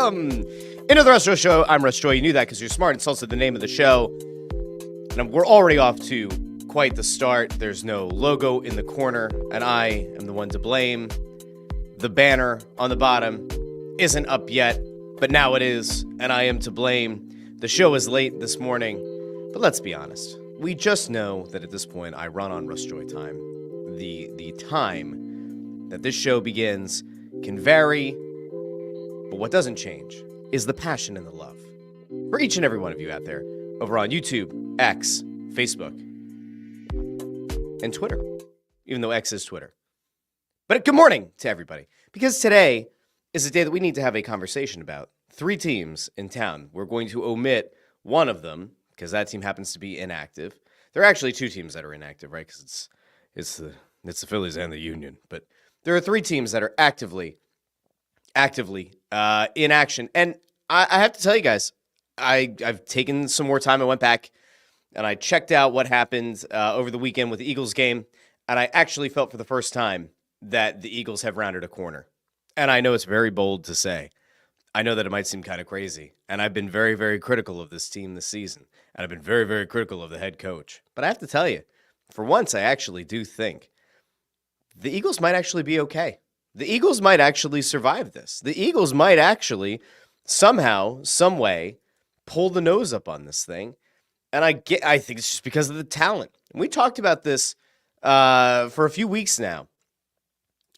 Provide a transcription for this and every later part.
Welcome into the Russ Joy Show. I'm Russ Joy. You knew that because you're smart. It's also the name of the show. And we're already off to quite the start. There's no logo in the corner, and I am the one to blame. The banner on the bottom isn't up yet, but now it is, and I am to blame. The show is late this morning, but let's be honest. We just know that at this point, I run on Russ Joy time. The time that this show begins can vary, but what doesn't change is the passion and the love for each and every one of you out there over on YouTube, X, Facebook, and Twitter, even though X is Twitter. But good morning to everybody, because today is a day that we need to have a conversation about. 3 teams in town. We're going to omit one of them because that team happens to be inactive. There are actually 2 teams that are inactive, right? Because it's the Phillies and the Union. But there are 3 teams that are actively in action. And I have to tell you guys, I've taken some more time. I went back and I checked out what happened over the weekend with the Eagles game. And I actually felt for the first time that the Eagles have rounded a corner. And I know it's very bold to say. I know that it might seem kind of crazy. And I've been very, very critical of this team this season. And I've been very, very critical of the head coach. But I have to tell you, for once, I actually do think the Eagles might actually be okay. The Eagles might actually survive this. The Eagles might actually somehow, some way, pull the nose up on this thing. And I think it's just because of the talent. And we talked about this for a few weeks now.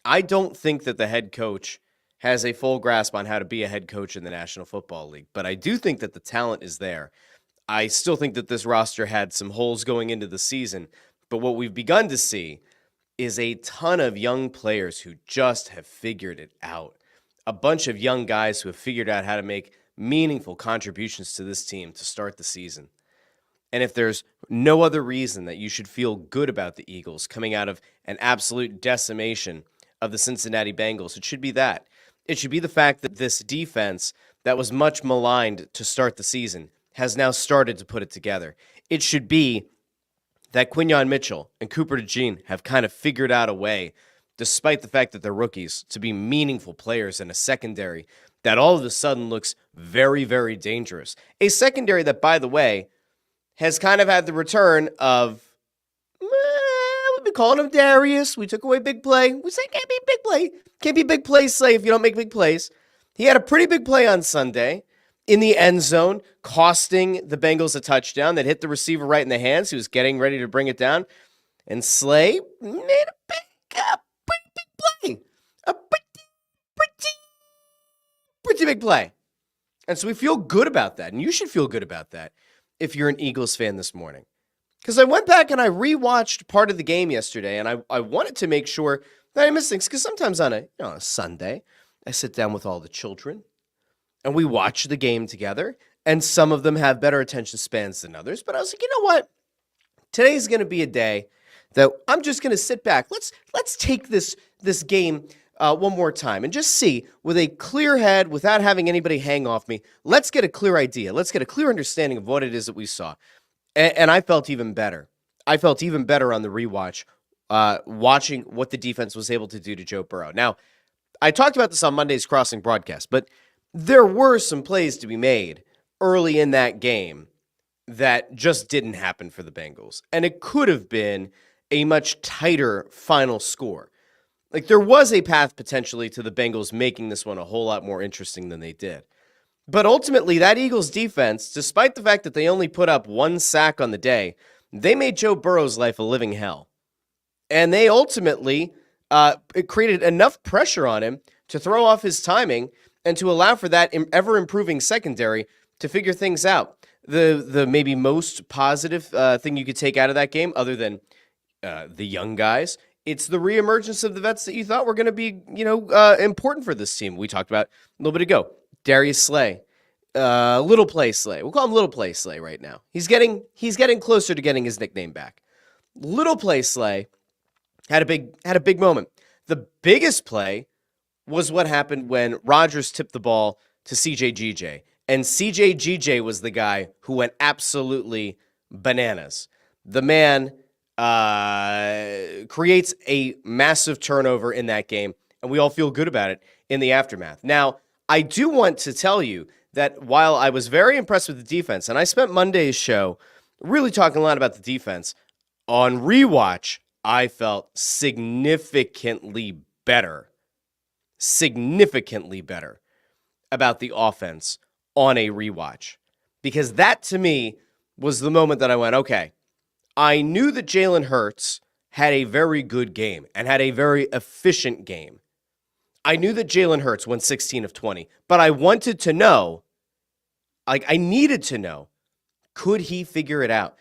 I don't think that the head coach has a full grasp on how to be a head coach in the National Football League, but I do think that the talent is there. I still think that this roster had some holes going into the season, but what we've begun to see is a ton of young players who just have figured it out. A bunch of young guys who have figured out how to make meaningful contributions to this team to start the season. And if there's no other reason that you should feel good about the Eagles coming out of an absolute decimation of the Cincinnati Bengals, it should be that. It should be the fact that this defense that was much maligned to start the season has now started to put it together. It should be that Quinyon Mitchell and Cooper DeJean have kind of figured out a way, despite the fact that they're rookies, to be meaningful players in a secondary that all of a sudden looks very, very dangerous. A secondary that, by the way, has kind of had the return of, we've been calling him Darius. We took away big play. We say can't be big play. Can't be big play slay if you don't make big plays. He had a pretty big play on Sunday in the end zone, costing the Bengals a touchdown that hit the receiver right in the hands. He was getting ready to bring it down. And Slay made a pretty big play. A pretty big play. And so we feel good about that. And you should feel good about that if you're an Eagles fan this morning. Because I went back and I rewatched part of the game yesterday, and I wanted to make sure that I missed things. Because sometimes on a Sunday, I sit down with all the children, and we watch the game together, and some of them have better attention spans than others. But I was like, you know what? Today's going to be a day that I'm just going to sit back. Let's take this game one more time and just see with a clear head, without having anybody hang off me. Let's get a clear idea. Let's get a clear understanding of what it is that we saw. And I felt even better. I felt even better on the rewatch, watching what the defense was able to do to Joe Burrow. Now, I talked about this on Monday's Crossing broadcast, but there were some plays to be made early in that game that just didn't happen for the Bengals. And it could have been a much tighter final score. Like, there was a path potentially to the Bengals making this one a whole lot more interesting than they did. But ultimately, that Eagles defense, despite the fact that they only put up 1 sack on the day, they made Joe Burrow's life a living hell. And they ultimately it created enough pressure on him to throw off his timing and to allow for that ever-improving secondary to figure things out. The maybe most positive thing you could take out of that game, other than the young guys, it's the reemergence of the vets that you thought were going to be, important for this team. We talked about a little bit ago. Darius Slay, Little Play Slay. We'll call him Little Play Slay right now. He's getting closer to getting his nickname back. Little Play Slay had a big moment. The biggest play was what happened when Rodgers tipped the ball to CJ and CJ was the guy who went absolutely bananas. The man creates a massive turnover in that game, and we all feel good about it in the aftermath. Now, I do want to tell you that while I was very impressed with the defense, and I spent Monday's show really talking a lot about the defense, on rewatch, I felt significantly better about the offense on a rewatch. Because that, to me, was the moment that I went, okay, I knew that Jalen Hurts had a very good game and had a very efficient game. I knew that Jalen Hurts went 16 of 20, but I wanted to know, I needed to know, could he figure it out?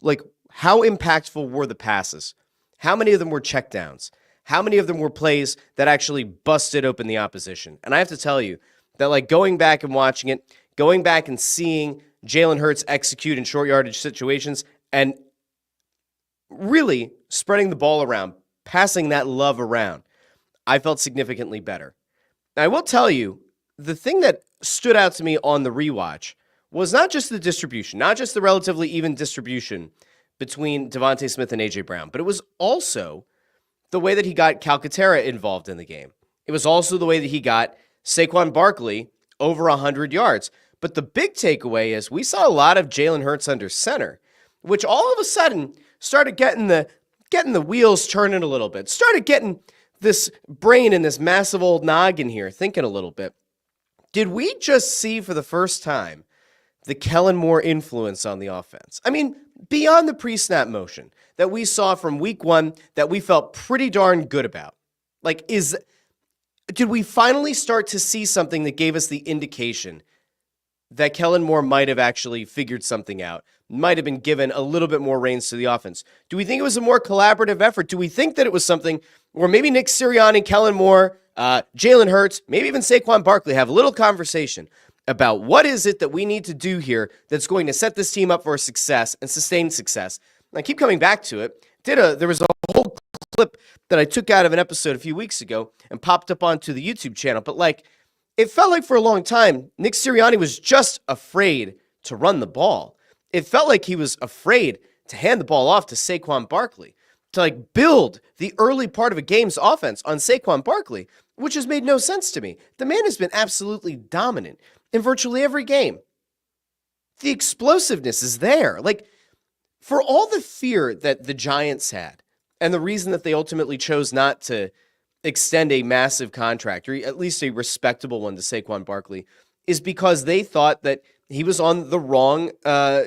Like, how impactful were the passes? How many of them were checkdowns? How many of them were plays that actually busted open the opposition? And I have to tell you that, like, going back and watching it, going back and seeing Jalen Hurts execute in short yardage situations and really spreading the ball around, passing that love around, I felt significantly better. Now, I will tell you, the thing that stood out to me on the rewatch was not just the distribution, not just the relatively even distribution between Devontae Smith and A.J. Brown, but it was also the way that he got Calcaterra involved in the game. It was also the way that he got Saquon Barkley over 100 yards. But the big takeaway is we saw a lot of Jalen Hurts under center, which all of a sudden started getting the wheels turning a little bit, started getting this brain in this massive old noggin here thinking a little bit. Did we just see for the first time the Kellen Moore influence on the offense? I mean, beyond the pre-snap motion that we saw from week one that we felt pretty darn good about. Like, did we finally start to see something that gave us the indication that Kellen Moore might have actually figured something out, might have been given a little bit more reins to the offense? Do we think it was a more collaborative effort? Do we think that it was something where maybe Nick Sirianni, Kellen Moore, Jalen Hurts, maybe even Saquon Barkley have a little conversation about what is it that we need to do here that's going to set this team up for success and sustain success? And I keep coming back to it. There was a whole clip that I took out of an episode a few weeks ago and popped up onto the YouTube channel. But like, it felt like for a long time, Nick Sirianni was just afraid to run the ball. It felt like he was afraid to hand the ball off to Saquon Barkley, to like build the early part of a game's offense on Saquon Barkley, which has made no sense to me. The man has been absolutely dominant in virtually every game. The explosiveness is there. Like, for all the fear that the Giants had, and the reason that they ultimately chose not to extend a massive contract, or at least a respectable one, to Saquon Barkley, is because they thought that he was on the wrong,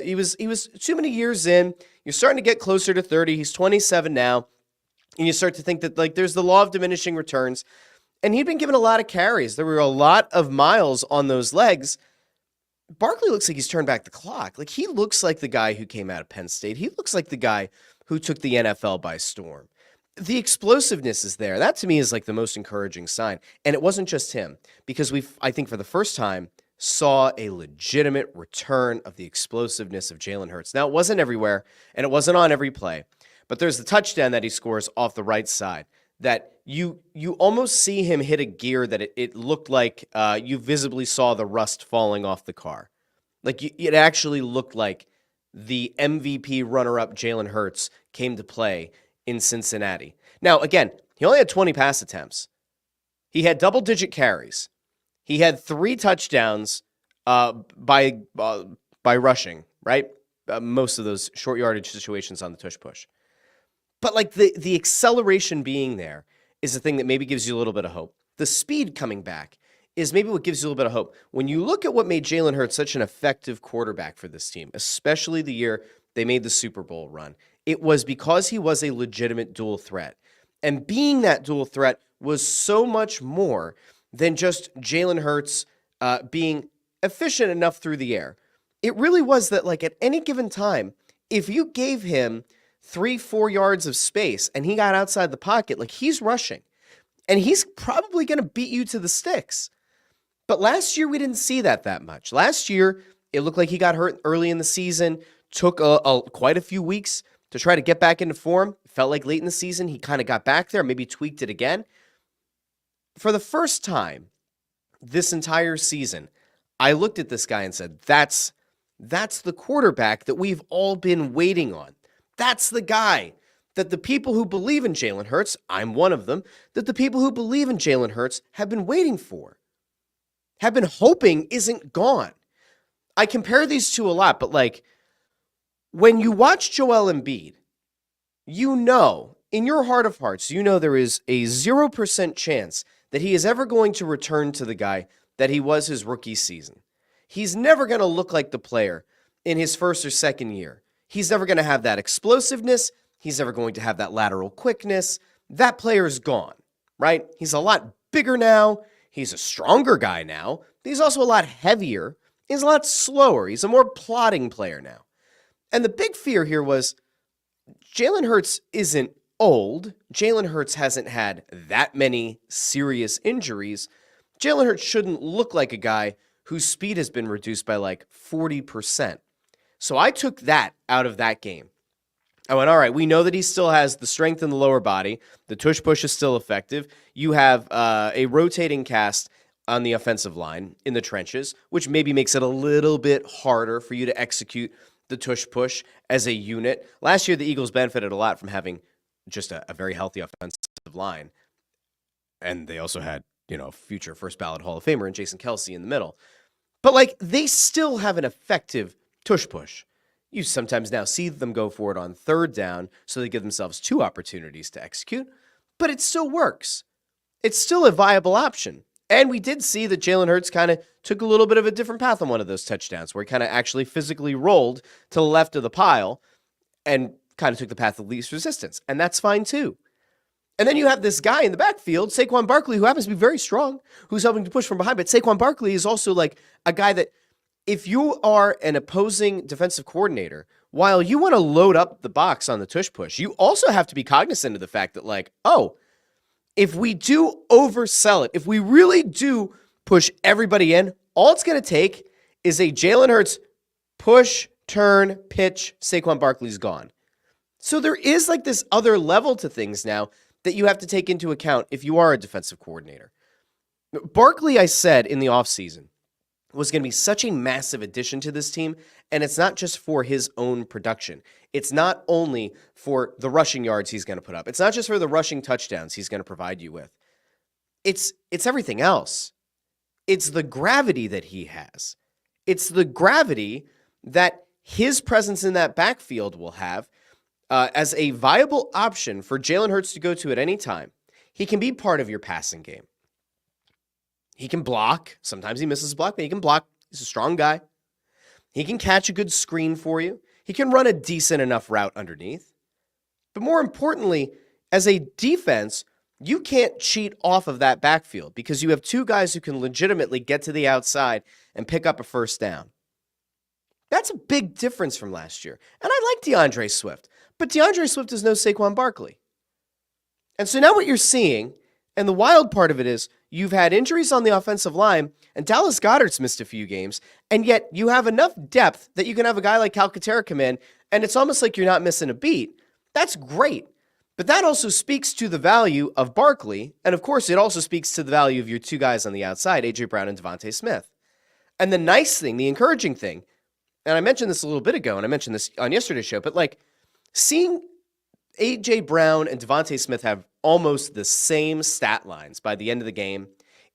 he was too many years in. You're starting to get closer to 30. He's 27 now. And you start to think that, like, there's the law of diminishing returns. And he'd been given a lot of carries. There were a lot of miles on those legs. Barkley looks like he's turned back the clock. Like, he looks like the guy who came out of Penn State. He looks like the guy who took the NFL by storm. The explosiveness is there. That, to me, is like the most encouraging sign. And it wasn't just him, because I think for the first time, saw a legitimate return of the explosiveness of Jalen Hurts. Now, it wasn't everywhere, and it wasn't on every play, but there's the touchdown that he scores off the right side that you almost see him hit a gear that it looked like you visibly saw the rust falling off the car. Like, it actually looked like the MVP runner-up Jalen Hurts came to play in Cincinnati. Now, again, he only had 20 pass attempts. He had double-digit carries. He had 3 touchdowns by rushing, right? Most of those short yardage situations on the tush-push. But like the acceleration being there is the thing that maybe gives you a little bit of hope. The speed coming back is maybe what gives you a little bit of hope. When you look at what made Jalen Hurts such an effective quarterback for this team, especially the year they made the Super Bowl run, it was because he was a legitimate dual threat. And being that dual threat was so much more than just Jalen Hurts being efficient enough through the air. It really was that, like, at any given time, if you gave him 3-4 yards of space and he got outside the pocket, like, he's rushing. And he's probably going to beat you to the sticks. But last year, we didn't see that much. Last year, it looked like he got hurt early in the season, took quite a few weeks to try to get back into form. Felt like late in the season, he kind of got back there, maybe tweaked it again. For the first time this entire season, I looked at this guy and said, that's the quarterback that we've all been waiting on. That's the guy that the people who believe in Jalen Hurts, I'm one of them, that the people who believe in Jalen Hurts have been waiting for. have been hoping isn't gone. I compare these two a lot, but like when you watch Joel Embiid, you know, in your heart of hearts, you know there is a 0% chance that he is ever going to return to the guy that he was his rookie season. He's never going to look like the player in his first or second year. He's never going to have that explosiveness. He's never going to have that lateral quickness. That player is gone, right? He's a lot bigger now. He's a stronger guy now. He's also a lot heavier. He's a lot slower. He's a more plodding player now. And the big fear here was Jalen Hurts isn't old. Jalen Hurts hasn't had that many serious injuries. Jalen Hurts shouldn't look like a guy whose speed has been reduced by like 40%. So I took that out of that game. I went, all right, we know that he still has the strength in the lower body. The tush push is still effective. You have a rotating cast on the offensive line in the trenches, which maybe makes it a little bit harder for you to execute the tush push as a unit. Last year, the Eagles benefited a lot from having just a very healthy offensive line. And they also had, future first ballot Hall of Famer and Jason Kelce in the middle. But like, they still have an effective tush push. You sometimes now see them go for it on third down, so they give themselves 2 opportunities to execute, but it still works. It's still a viable option. And we did see that Jalen Hurts kind of took a little bit of a different path on one of those touchdowns, where he kind of actually physically rolled to the left of the pile and kind of took the path of least resistance. And that's fine too. And then you have this guy in the backfield, Saquon Barkley, who happens to be very strong, who's helping to push from behind. But Saquon Barkley is also like a guy that, if you are an opposing defensive coordinator, while you want to load up the box on the tush push, you also have to be cognizant of the fact that, like, oh, if we do oversell it, if we really do push everybody in, all it's going to take is a Jalen Hurts push, turn, pitch, Saquon Barkley's gone. So there is like this other level to things now that you have to take into account if you are a defensive coordinator. Barkley, I said in the offseason, was going to be such a massive addition to this team, and it's not just for his own production. It's not only for the rushing yards he's going to put up. It's not just for the rushing touchdowns he's going to provide you with. It's everything else. It's the gravity that he has. It's the gravity that his presence in that backfield will have as a viable option for Jalen Hurts to go to at any time. He can be part of your passing game. He can block. Sometimes he misses a block, but he can block. He's a strong guy. He can catch a good screen for you. He can run a decent enough route underneath. But more importantly, as a defense, you can't cheat off of that backfield because you have 2 guys who can legitimately get to the outside and pick up a first down. That's a big difference from last year. And I like DeAndre Swift, but DeAndre Swift is no Saquon Barkley. And so now what you're seeing, and the wild part of it is, you've had injuries on the offensive line, and Dallas Goedert's missed a few games, and yet you have enough depth that you can have a guy like Calcaterra come in, and it's almost like you're not missing a beat. That's great. But that also speaks to the value of Barkley, and of course it also speaks to the value of your 2 guys on the outside, A.J. Brown and Devontae Smith. And the nice thing, the encouraging thing, and I mentioned this a little bit ago, and I mentioned this on yesterday's show, but like seeing A.J. Brown and Devontae Smith have almost the same stat lines by the end of the game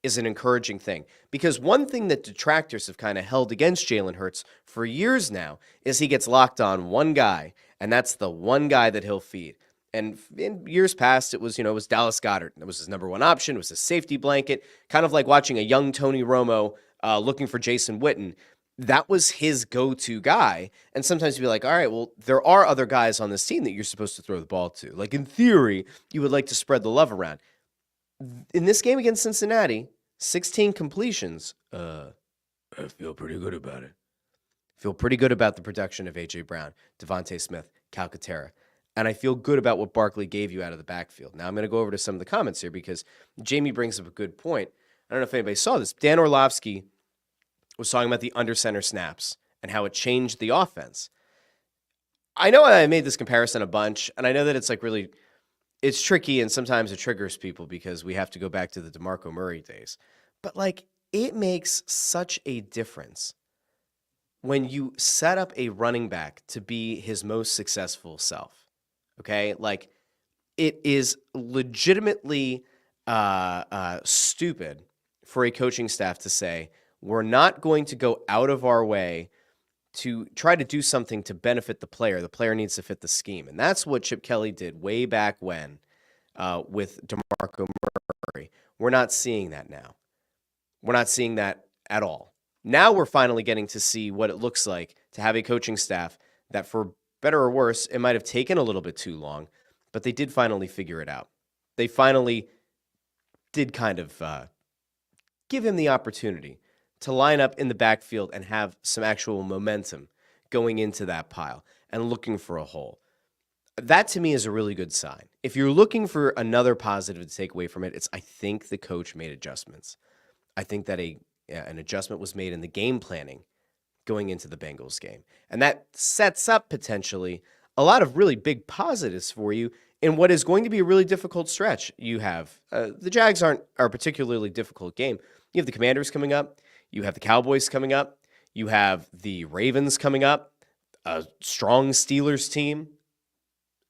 is an encouraging thing. Because one thing that detractors have kind of held against Jalen Hurts for years now is he gets locked on one guy, and that's the one guy that he'll feed. And in years past, it was Dallas Goedert. That was his number one option. It was his safety blanket, kind of like watching a young Tony Romo looking for Jason Witten. That was his go-to guy. And sometimes you'd be like, all right, well, there are other guys on this team that you're supposed to throw the ball to. Like, in theory, you would like to spread the love around. In this game against Cincinnati, 16 completions. I feel pretty good about it. Feel pretty good about the production of A.J. Brown, Devontae Smith, Calcaterra. And I feel good about what Barkley gave you out of the backfield. Now, I'm going to go over to some of the comments here because Jamie brings up a good point. I don't know if anybody saw this. Dan Orlovsky was talking about the under center snaps and how it changed the offense. I know I made this comparison a bunch, and I know that it's like really, it's tricky and sometimes it triggers people because we have to go back to the DeMarco Murray days. But like, it makes such a difference when you set up a running back to be his most successful self. Okay? Like, it is legitimately stupid for a coaching staff to say, we're not going to go out of our way to try to do something to benefit the player. The player needs to fit the scheme. And that's what Chip Kelly did way back when with DeMarco Murray. We're not seeing that now. We're not seeing that at all. Now we're finally getting to see what it looks like to have a coaching staff that, for better or worse, it might have taken a little bit too long, but they did finally figure it out. They finally did kind of give him the opportunity to line up in the backfield and have some actual momentum going into that pile and looking for a hole. That, to me, is a really good sign. If you're looking for another positive to take away from it, it's I think the coach made adjustments. I think that an adjustment was made in the game planning going into the Bengals game. And that sets up potentially a lot of really big positives for you in what is going to be a really difficult stretch. You have the Jags are a particularly difficult game. You have the Commanders coming up. You have the Cowboys coming up. You have the Ravens coming up. A strong Steelers team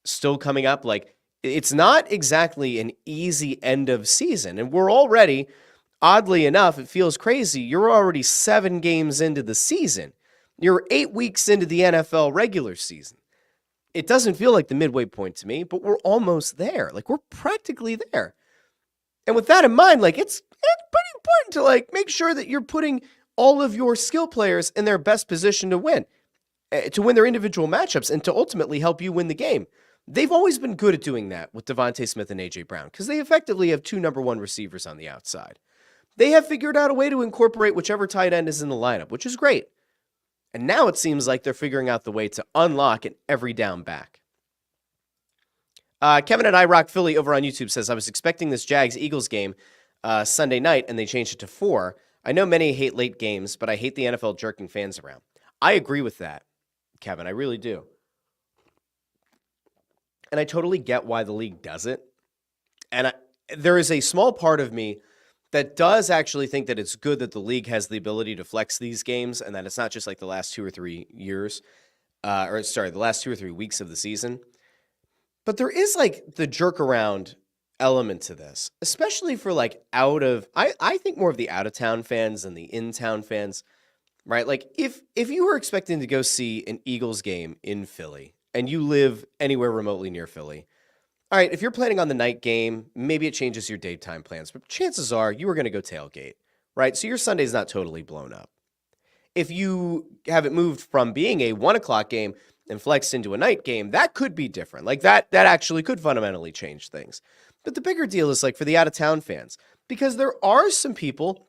still coming up. Like, it's not exactly an easy end of season. And we're already, oddly enough, it feels crazy, you're already 7 games into the season. You're 8 weeks into the NFL regular season. It doesn't feel like the midway point to me, but we're almost there. Like, we're practically there. And with that in mind, like, it's pretty important to, like, make sure that you're putting all of your skill players in their best position to win their individual matchups and to ultimately help you win the game. They've always been good at doing that with Devontae Smith and A.J. Brown because they effectively have 2 number 1 receivers on the outside. They have figured out a way to incorporate whichever tight end is in the lineup, which is great. And now it seems like they're figuring out the way to unlock an every down back. Kevin at iRock Philly over on YouTube says, I was expecting this Jags-Eagles game Sunday night, and they changed it to 4. I know many hate late games, but I hate the NFL jerking fans around. I agree with that, Kevin. I really do. And I totally get why the league does it. And there is a small part of me that does actually think that it's good that the league has the ability to flex these games and that it's not just like the last 2 or 3 years, the last 2 or 3 weeks of the season. But there is like the jerk around element to this, especially for like I think more of the out of town fans than the in town fans, right? Like if you were expecting to go see an Eagles game in Philly and you live anywhere remotely near Philly, all right, if you're planning on the night game, maybe it changes your daytime plans, but chances are you are going to go tailgate, right? So your Sunday's not totally blown up. If you have it moved from being a 1 o'clock game and flexed into a night game, that could be different. Like that actually could fundamentally change things. But the bigger deal is like for the out-of-town fans, because there are some people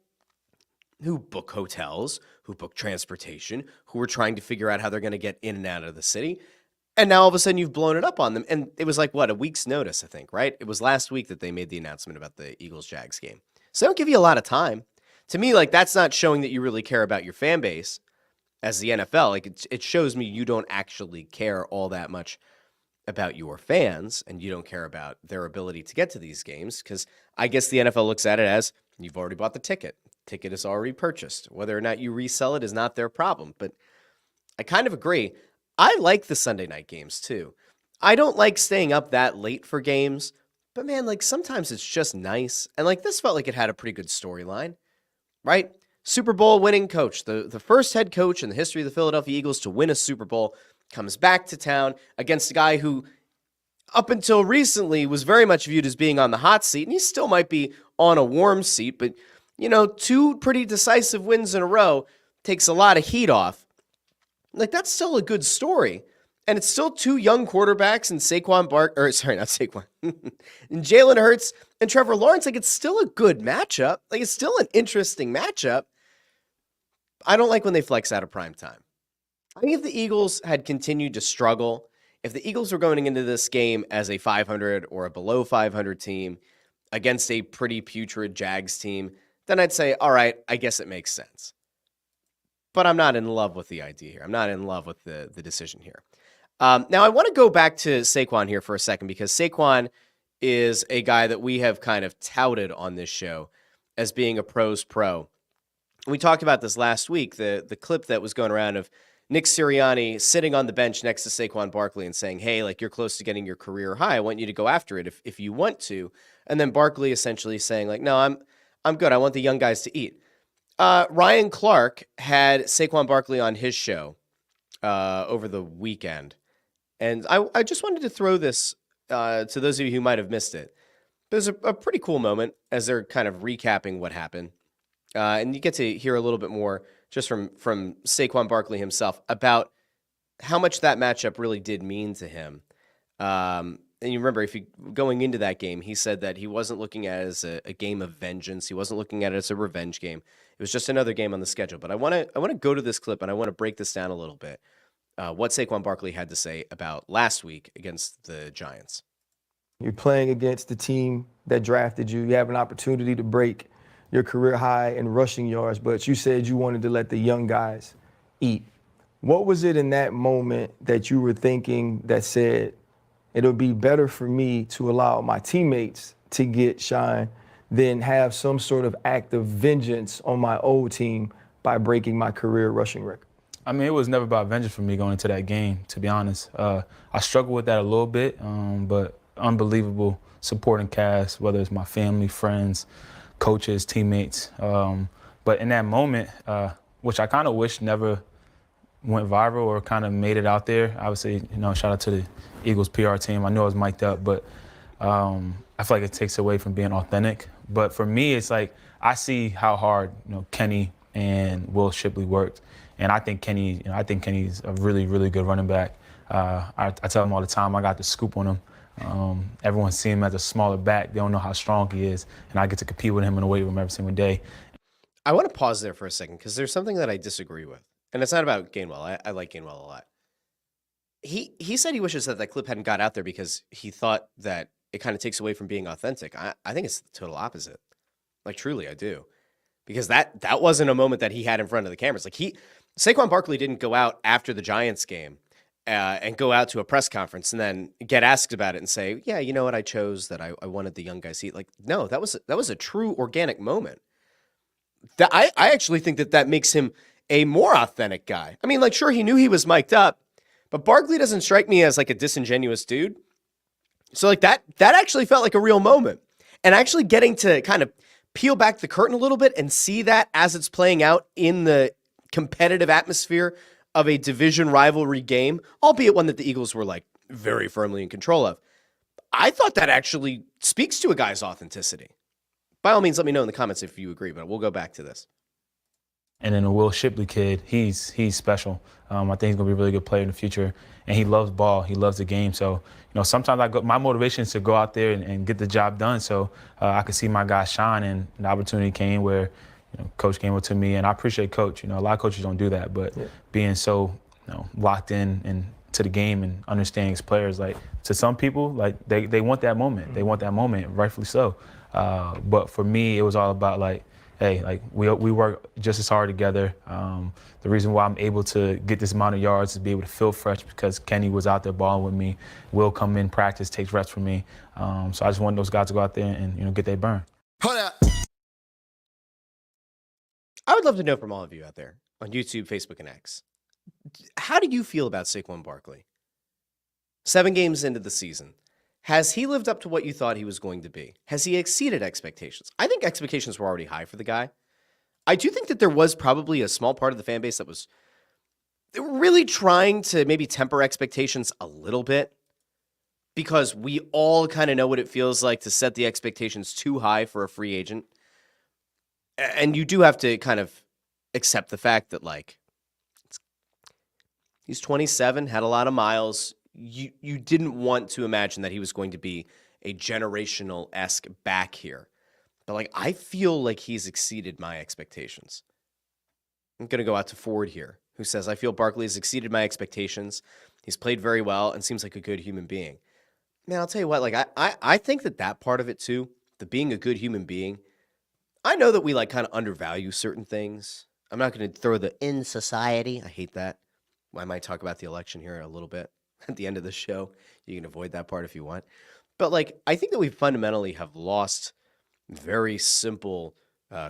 who book hotels, who book transportation, who are trying to figure out how they're going to get in and out of the city. And now all of a sudden you've blown it up on them. And it was like, what, a week's notice, I think, right? It was last week that they made the announcement about the Eagles-Jags game. So they don't give you a lot of time. To me, like, that's not showing that you really care about your fan base as the NFL. Like, it shows me you don't actually care all that much about your fans and you don't care about their ability to get to these games because I guess the NFL looks at it as you've already bought the ticket. Ticket is already purchased. Whether or not you resell it is not their problem. But I kind of agree. I like the Sunday night games too. I don't like staying up that late for games, but man, like sometimes it's just nice. And like this felt like it had a pretty good storyline, right? Super Bowl winning coach, the first head coach in the history of the Philadelphia Eagles to win a Super Bowl, comes back to town against a guy who up until recently was very much viewed as being on the hot seat, and he still might be on a warm seat, but 2 pretty decisive wins in a row takes a lot of heat off. Like, that's still a good story. And it's still 2 young quarterbacks and and Jalen Hurts and Trevor Lawrence. Like, it's still a good matchup. Like, it's still an interesting matchup. I don't like when they flex out of prime time. I think if the Eagles had continued to struggle, if the Eagles were going into this game as a 500 or a below 500 team against a pretty putrid Jags team, then I'd say, all right, I guess it makes sense. But I'm not in love with the idea here. I'm not in love with the decision here. Now, I want to go back to Saquon here for a second because Saquon is a guy that we have kind of touted on this show as being a pro's pro. We talked about this last week, the clip that was going around of Nick Sirianni sitting on the bench next to Saquon Barkley and saying, hey, like you're close to getting your career high. I want you to go after it if you want to. And then Barkley essentially saying like, no, I'm good. I want the young guys to eat. Ryan Clark had Saquon Barkley on his show over the weekend. And I just wanted to throw this to those of you who might have missed it. It was a pretty cool moment as they're kind of recapping what happened. And you get to hear a little bit more just from Saquon Barkley himself about how much that matchup really did mean to him. And you remember, going into that game, he said that he wasn't looking at it as a game of vengeance. He wasn't looking at it as a revenge game. It was just another game on the schedule. But I want to go to this clip, and I want to break this down a little bit. What Saquon Barkley had to say about last week against the Giants. You're playing against the team that drafted you. You have an opportunity to break your career high in rushing yards, but you said you wanted to let the young guys eat. What was it in that moment that you were thinking that said, it'll be better for me to allow my teammates to get shine than have some sort of act of vengeance on my old team by breaking my career rushing record? I mean, it was never about vengeance for me going into that game, to be honest. I struggled with that a little bit, but unbelievable supporting cast, whether it's my family, friends, coaches, teammates. But in that moment, which I kind of wish never went viral or kind of made it out there, obviously, shout out to the Eagles PR team. I know I was mic'd up, but I feel like it takes away from being authentic. But for me, it's like I see how hard Kenny and Will Shipley worked. And I think Kenny's a really, really good running back. I tell him all the time, I got the scoop on him. Everyone sees him as a smaller back. They don't know how strong he is. And I get to compete with him in the weight room every single day. I want to pause there for a second because there's something that I disagree with. And it's not about Gainwell. I like Gainwell a lot. He said he wishes that clip hadn't got out there because he thought that it kind of takes away from being authentic. I think it's the total opposite. Like, truly, I do. Because that wasn't a moment that he had in front of the cameras. Like, Saquon Barkley didn't go out after the Giants game and go out to a press conference and then get asked about it and say, yeah, you know what, I chose that I wanted the young guys to eat. Like, no, that was a true organic moment. That I actually think that makes him a more authentic guy. I mean, like, sure, he knew he was mic'd up, but Barkley doesn't strike me as like a disingenuous dude. So like that actually felt like a real moment. And actually getting to kind of peel back the curtain a little bit and see that as it's playing out in the competitive atmosphere of a division rivalry game, albeit one that the Eagles were like very firmly in control of. I thought that actually speaks to a guy's authenticity. By all means, let me know in the comments if you agree, but we'll go back to this. And then the Will Shipley kid, he's special. I think he's gonna be a really good player in the future. And he loves ball. He loves the game. So, sometimes my motivation is to go out there and get the job done. So I could see my guys shine. And the opportunity came where, Coach came up to me, and I appreciate Coach. A lot of coaches don't do that, but being so, locked in and to the game and understanding his players, like to some people, like they want that moment. They want that moment, rightfully so. But for me, it was all about like, hey, like we work just as hard together. The reason why I'm able to get this amount of yards is be able to feel fresh because Kenny was out there balling with me. Will come in practice, takes reps from me. So I just want those guys to go out there and get their burn. Hold up. I would love to know from all of you out there on YouTube, Facebook, and X. How do you feel about Saquon Barkley? 7 games into the season. Has he lived up to what you thought he was going to be? Has he exceeded expectations? I think expectations were already high for the guy. I do think that there was probably a small part of the fan base that was really trying to maybe temper expectations a little bit because we all kind of know what it feels like to set the expectations too high for a free agent. And you do have to kind of accept the fact that, like, he's 27, had a lot of miles. You didn't want to imagine that he was going to be a generational-esque back here. But, like, I feel like he's exceeded my expectations. I'm going to go out to Ford here, who says, I feel Barkley has exceeded my expectations. He's played very well and seems like a good human being. Man, I'll tell you what, like, I think that part of it, too, the being a good human being, I know that we, like, kind of undervalue certain things. I'm not going to throw the in society. I hate that. I might talk about the election here a little bit at the end of the show. You can avoid that part if you want. But, like, I think that we fundamentally have lost very simple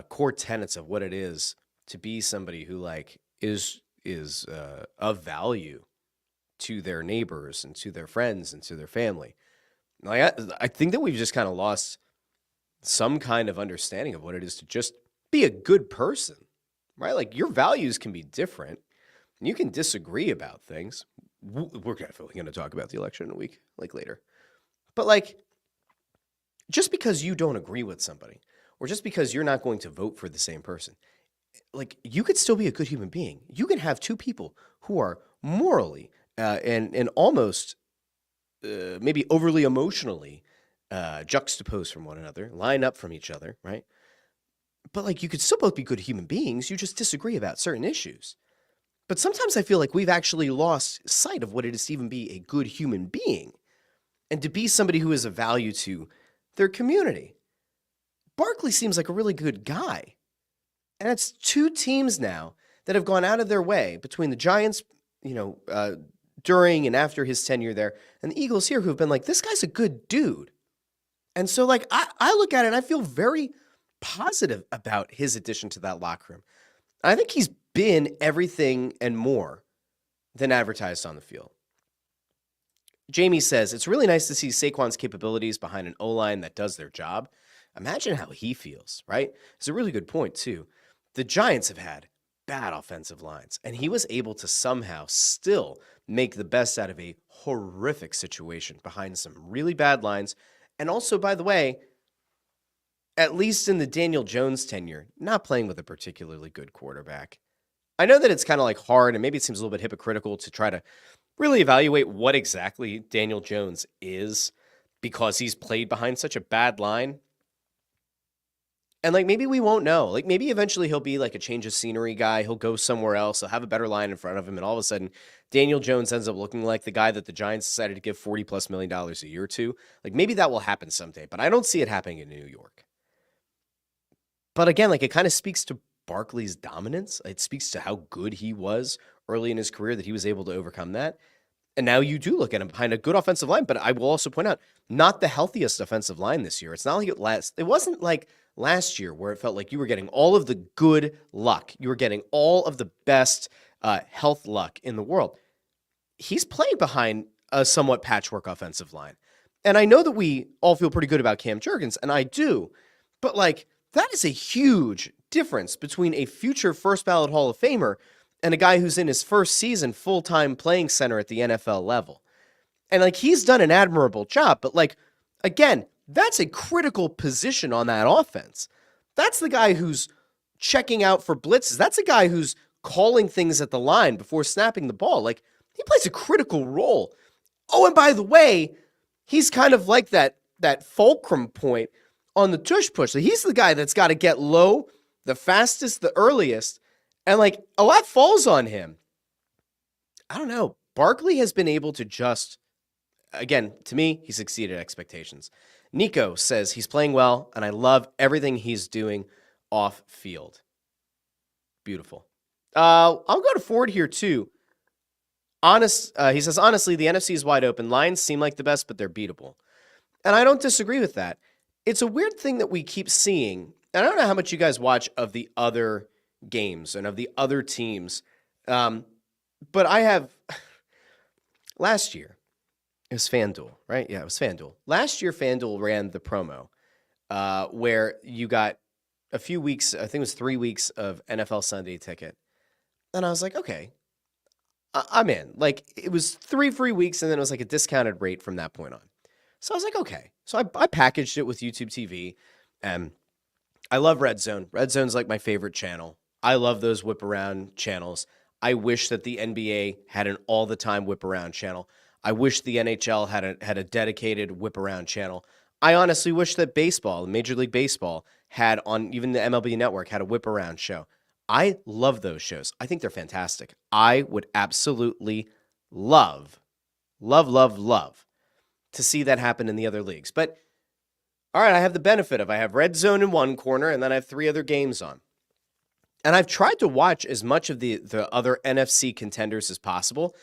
core tenets of what it is to be somebody who, like, is of value to their neighbors and to their friends and to their family. Like, I think that we've just kind of lost some kind of understanding of what it is to just be a good person, right? Like your values can be different. You can disagree about things. We're definitely going to talk about the election in a week, like later. But like, just because you don't agree with somebody, or just because you're not going to vote for the same person, like you could still be a good human being. You can have two people who are morally and almost maybe overly emotionally juxtaposed from one another, line up from each other, right? But like you could still both be good human beings. You just disagree about certain issues. But sometimes I feel like we've actually lost sight of what it is to even be a good human being and to be somebody who is of value to their community. Barkley seems like a really good guy. And it's two teams now that have gone out of their way between the Giants, during and after his tenure there, and the Eagles here who have been like, this guy's a good dude. And so like I look at it and I feel very positive about his addition to that locker room. I think he's been everything and more than advertised on the field. Jamie says, it's really nice to see Saquon's capabilities behind an O-line that does their job. Imagine how he feels, right? It's a really good point, too. The Giants have had bad offensive lines, and he was able to somehow still make the best out of a horrific situation behind some really bad lines. And also, by the way, at least in the Daniel Jones tenure, not playing with a particularly good quarterback. I know that it's kind of like hard, and maybe it seems a little bit hypocritical to try to really evaluate what exactly Daniel Jones is because he's played behind such a bad line. And like maybe we won't know. Like maybe eventually he'll be like a change of scenery guy. He'll go somewhere else. He'll have a better line in front of him. And all of a sudden, Daniel Jones ends up looking like the guy that the Giants decided to give $40+ million a year to. Like maybe that will happen someday, but I don't see it happening in New York. But again, like it kind of speaks to Barkley's dominance. It speaks to how good he was early in his career that he was able to overcome that. And now you do look at him behind a good offensive line, but I will also point out, not the healthiest offensive line this year. It's not like it wasn't like last year where it felt like you were getting all of the good luck. You were getting all of the best health luck in the world. He's playing behind a somewhat patchwork offensive line. And I know that we all feel pretty good about Cam Jurgens, and I do, but like that is a huge difference between a future first ballot Hall of Famer and a guy who's in his first season full-time playing center at the NFL level. And like he's done an admirable job, but like again, that's a critical position on that offense. That's the guy who's checking out for blitzes. That's a guy who's calling things at the line before snapping the ball. Like he plays a critical role. Oh, and by the way, he's kind of like that fulcrum point on the tush push. So he's the guy that's got to get low the fastest, the earliest, and like a lot falls on him. I don't know. Barkley has been able to just, again, to me, he's exceeded expectations. Nico says he's playing well, and I love everything he's doing off field. Beautiful. I'll go to Ford here too. He says, honestly, the NFC is wide open. Lions seem like the best, but they're beatable. And I don't disagree with that. It's a weird thing that we keep seeing. And I don't know how much you guys watch of the other games and of the other teams. But I have last year, it was FanDuel, right? Yeah, it was FanDuel. Last year, FanDuel ran the promo where you got a few weeks, I think it was 3 weeks of NFL Sunday ticket. And I was like, okay, I'm in. Like, it was 3 free weeks, and then it was like a discounted rate from that point on. So I was like, okay. So I packaged it with YouTube TV, and I love Red Zone. Red Zone's like my favorite channel. I love those whip around channels. I wish that the NBA had an all the time whip around channel. I wish the NHL had a dedicated whip around channel. I honestly wish that baseball, Major League Baseball, had on even the MLB Network had a whip around show. I love those shows. I think they're fantastic. I would absolutely love to see that happen in the other leagues. But all right, I have the benefit of I have Red Zone in one corner, and then I have 3 other games on. And I've tried to watch as much of the other NFC contenders as possible.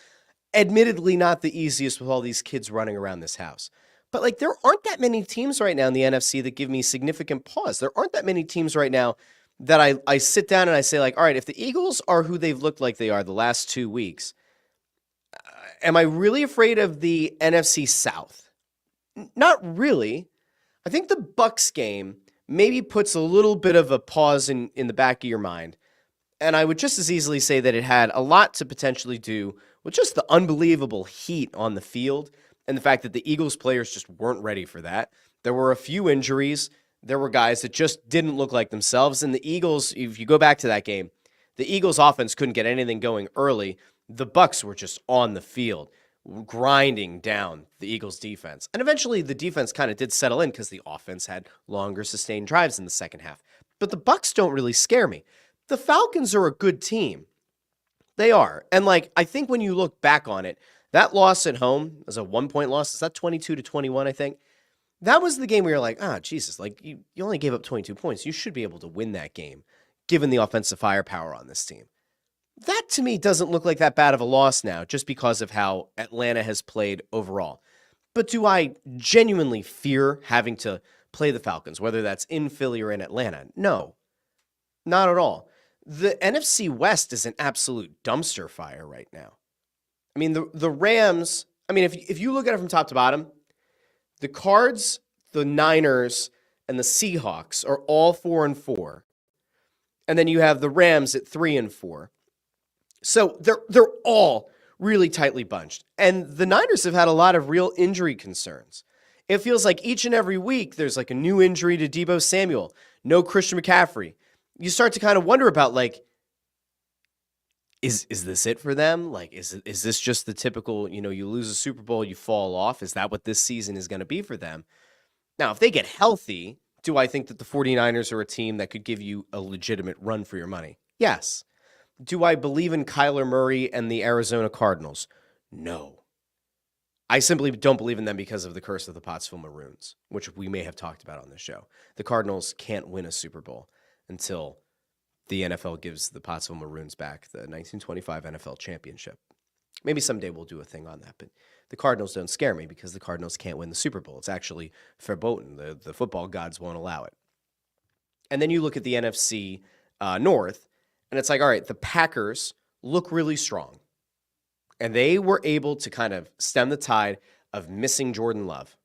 Admittedly, not the easiest with all these kids running around this house. But like, there aren't that many teams right now in the NFC that give me significant pause. There aren't that many teams right now that I sit down and I say like, all right, if the Eagles are who they've looked like they are the last 2 weeks, am I really afraid of the NFC South? Not really. I think the Bucs game maybe puts a little bit of a pause in the back of your mind. And I would just as easily say that it had a lot to potentially do with just the unbelievable heat on the field and the fact that the Eagles players just weren't ready for that. There were a few injuries. There were guys that just didn't look like themselves. And the Eagles, if you go back to that game, the Eagles offense couldn't get anything going early. The Bucs were just on the field, grinding down the Eagles defense. And eventually the defense kind of did settle in because the offense had longer sustained drives in the second half. But the Bucs don't really scare me. The Falcons are a good team. They are. And I think when you look back on it, that loss at home was a 1-point loss. Is that 22-21, I think? That was the game where you're like, Jesus, you only gave up 22 points. You should be able to win that game, given the offensive firepower on this team. That, to me, doesn't look like that bad of a loss now, just because of how Atlanta has played overall. But do I genuinely fear having to play the Falcons, whether that's in Philly or in Atlanta? No, not at all. The NFC West is an absolute dumpster fire right now. I mean, the Rams, if you look at it from top to bottom, the Cards, the Niners, and the Seahawks are all 4-4. And then you have the Rams at 3-4. So they're all really tightly bunched. And the Niners have had a lot of real injury concerns. It feels like each and every week there's a new injury to Deebo Samuel, no Christian McCaffrey. You start to kind of wonder about is this it for them? Is this just the typical, you lose a Super Bowl, you fall off? Is that what this season is going to be for them? Now, if they get healthy, do I think that the 49ers are a team that could give you a legitimate run for your money? Yes. Do I believe in Kyler Murray and the Arizona Cardinals? No. I simply don't believe in them because of the curse of the Pottsville Maroons, which we may have talked about on this show. The Cardinals can't win a Super Bowl until the NFL gives the Pottsville Maroons back the 1925 NFL championship. Maybe someday we'll do a thing on that, but the Cardinals don't scare me because the Cardinals can't win the Super Bowl. It's actually verboten. The football gods won't allow it. And then you look at the NFC North, and it's all right, the Packers look really strong. And they were able to kind of stem the tide of missing Jordan Love,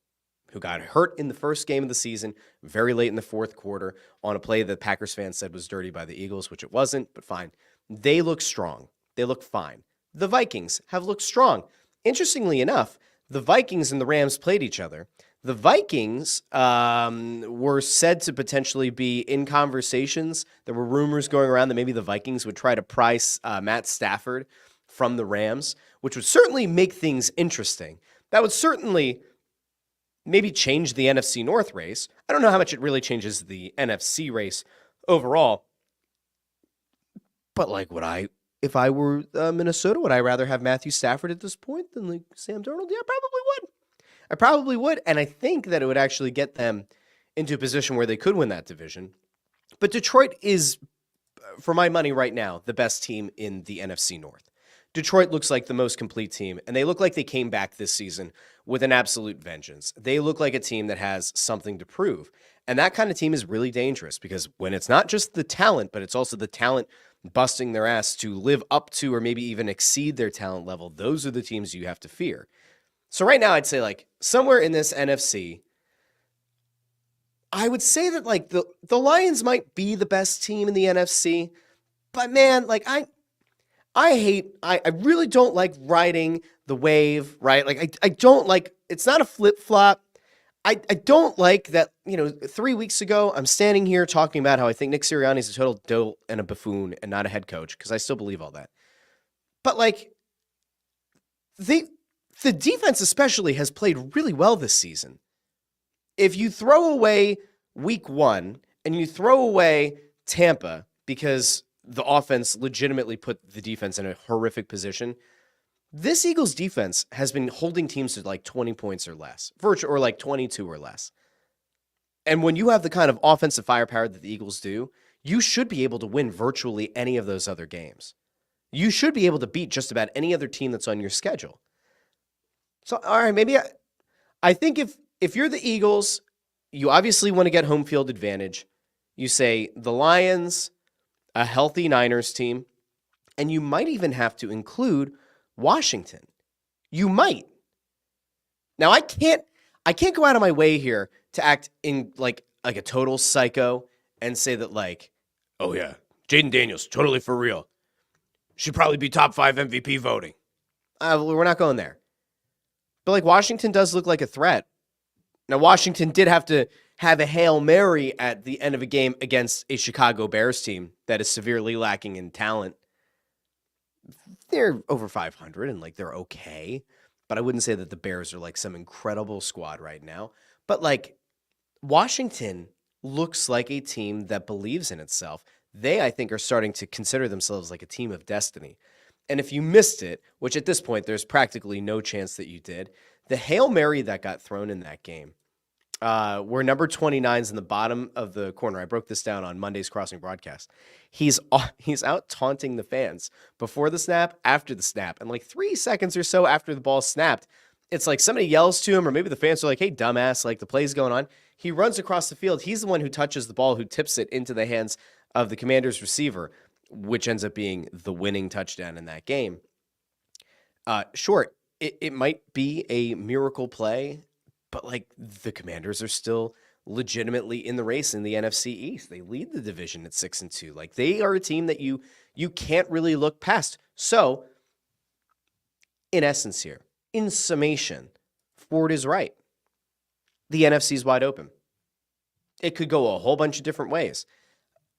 who got hurt in the first game of the season, very late in the fourth quarter, on a play that Packers fans said was dirty by the Eagles, which it wasn't, but fine. They look strong. They look fine. The Vikings have looked strong. Interestingly enough, the Vikings and the Rams played each other. The Vikings were said to potentially be in conversations. There were rumors going around that maybe the Vikings would try to price Matt Stafford from the Rams, which would certainly make things interesting. That would certainly maybe change the NFC North race. I don't know how much it really changes the NFC race overall. But if I were Minnesota, would I rather have Matthew Stafford at this point than Sam Darnold? Yeah, I probably would. And I think that it would actually get them into a position where they could win that division. But Detroit is, for my money right now, the best team in the NFC North. Detroit looks like the most complete team, and they look like they came back this season with an absolute vengeance. They look like a team that has something to prove. And that kind of team is really dangerous because when it's not just the talent, but it's also the talent busting their ass to live up to or maybe even exceed their talent level, those are the teams you have to fear. So right now I'd say somewhere in this NFC, I would say that the Lions might be the best team in the NFC, but man, I really don't like riding the wave, right? I don't it's not a flip-flop. I don't like that, 3 weeks ago, I'm standing here talking about how I think Nick Sirianni is a total dolt and a buffoon and not a head coach, because I still believe all that. But the defense especially has played really well this season. If you throw away week 1 and you throw away Tampa because the offense legitimately put the defense in a horrific position, this Eagles defense has been holding teams to 20 points or less, or 22 or less. And when you have the kind of offensive firepower that the Eagles do, you should be able to win virtually any of those other games. You should be able to beat just about any other team that's on your schedule. So, all right, maybe I think if you're the Eagles, you obviously want to get home field advantage. You say the Lions, a healthy Niners team, and you might even have to include Washington. You might. Now, I can't go out of my way here to act in like a total psycho and say that like, oh yeah, Jaden Daniels, totally for real. Should probably be top 5 MVP voting. We're not going there. But like Washington does look like a threat. Now, Washington did have to have a Hail Mary at the end of a game against a Chicago Bears team that is severely lacking in talent. They're over 500 and like they're okay. But I wouldn't say that the Bears are like some incredible squad right now. But like Washington looks like a team that believes in itself. They, I think, are starting to consider themselves like a team of destiny. And if you missed it, which at this point there's practically no chance that you did, the Hail Mary that got thrown in that game, where number 29's in the bottom of the corner. I broke this down on Monday's Crossing broadcast. He's out taunting the fans before the snap, after the snap, and like 3 seconds or so after the ball snapped, it's like somebody yells to him, or maybe the fans are like, hey, dumbass, like the play's going on. He runs across the field. He's the one who touches the ball, who tips it into the hands of the Commanders receiver, which ends up being the winning touchdown in that game. Sure, it might be a miracle play, but like the Commanders are still legitimately in the race in the NFC East. They lead the division at 6-2. Like they are a team that you can't really look past. So, in essence here, in summation, Ford is right. The NFC is wide open. It could go a whole bunch of different ways.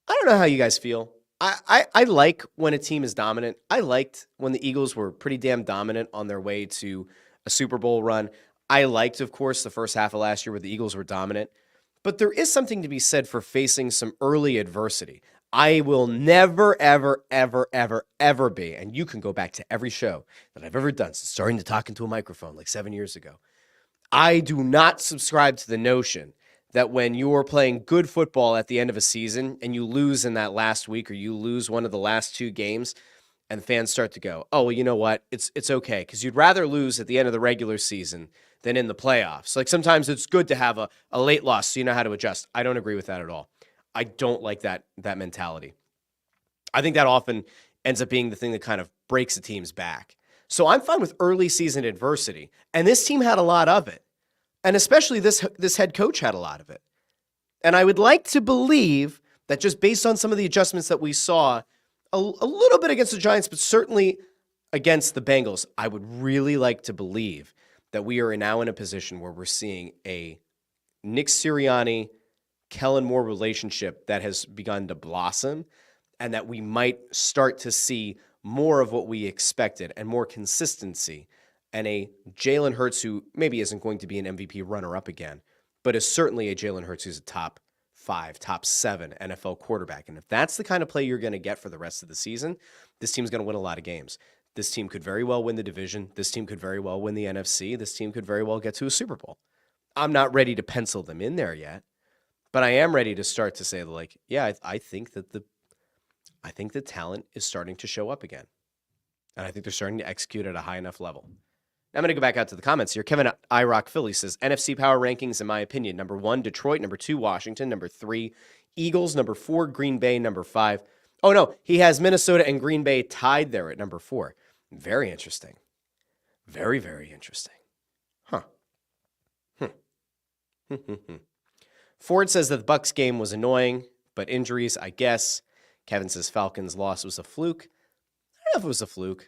I don't know how you guys feel. I like when a team is dominant. I liked when the Eagles were pretty damn dominant on their way to a Super Bowl run. I liked, of course, the first half of last year where the Eagles were dominant. But there is something to be said for facing some early adversity. I will never, ever, ever, ever, ever be, and you can go back to every show that I've ever done since starting to talk into a microphone like 7 years ago. I do not subscribe to the notion that when you're playing good football at the end of a season and you lose in that last week or you lose one of the last 2 games and fans start to go, oh, well, you know what? It's okay, because you'd rather lose at the end of the regular season than in the playoffs. Like sometimes it's good to have a late loss so you know how to adjust. I don't agree with that at all. I don't like that mentality. I think that often ends up being the thing that kind of breaks a team's back. So I'm fine with early season adversity, and this team had a lot of it. And especially this head coach had a lot of it. And I would like to believe that just based on some of the adjustments that we saw, a little bit against the Giants, but certainly against the Bengals, I would really like to believe that we are now in a position where we're seeing a Nick Sirianni, Kellen Moore relationship that has begun to blossom, and that we might start to see more of what we expected and more consistency, and a Jalen Hurts who maybe isn't going to be an MVP runner-up again, but is certainly a Jalen Hurts who's a top 5, top 7 NFL quarterback. And if that's the kind of play you're going to get for the rest of the season, this team's going to win a lot of games. This team could very well win the division. This team could very well win the NFC. This team could very well get to a Super Bowl. I'm not ready to pencil them in there yet, but I am ready to start to say, like, yeah, I think that the talent is starting to show up again. And I think they're starting to execute at a high enough level. Now I'm going to go back out to the comments here. Kevin IRock Philly says, NFC power rankings, in my opinion, number 1, Detroit, number 2, Washington, number 3, Eagles, number 4, Green Bay, number 5. Oh, no, he has Minnesota and Green Bay tied there at number 4. Very interesting. Very, very interesting. Huh. Ford says that the Bucs game was annoying, but injuries, I guess. Kevin says Falcons' loss was a fluke. I don't know if it was a fluke.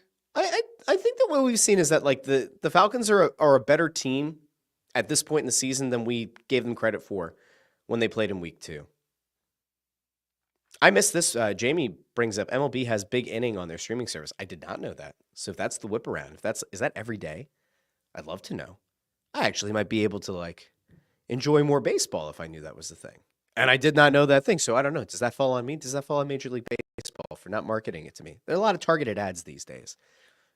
I think that what we've seen is that like the Falcons are a better team at this point in the season than we gave them credit for when they played in week 2. I missed this. Jamie brings up MLB has big inning on their streaming service. I did not know that. So if that's the whip around, is that every day? I'd love to know. I actually might be able to like enjoy more baseball if I knew that was the thing. And I did not know that thing. So I don't know. Does that fall on me? Does that fall on Major League Baseball for not marketing it to me? There are a lot of targeted ads these days.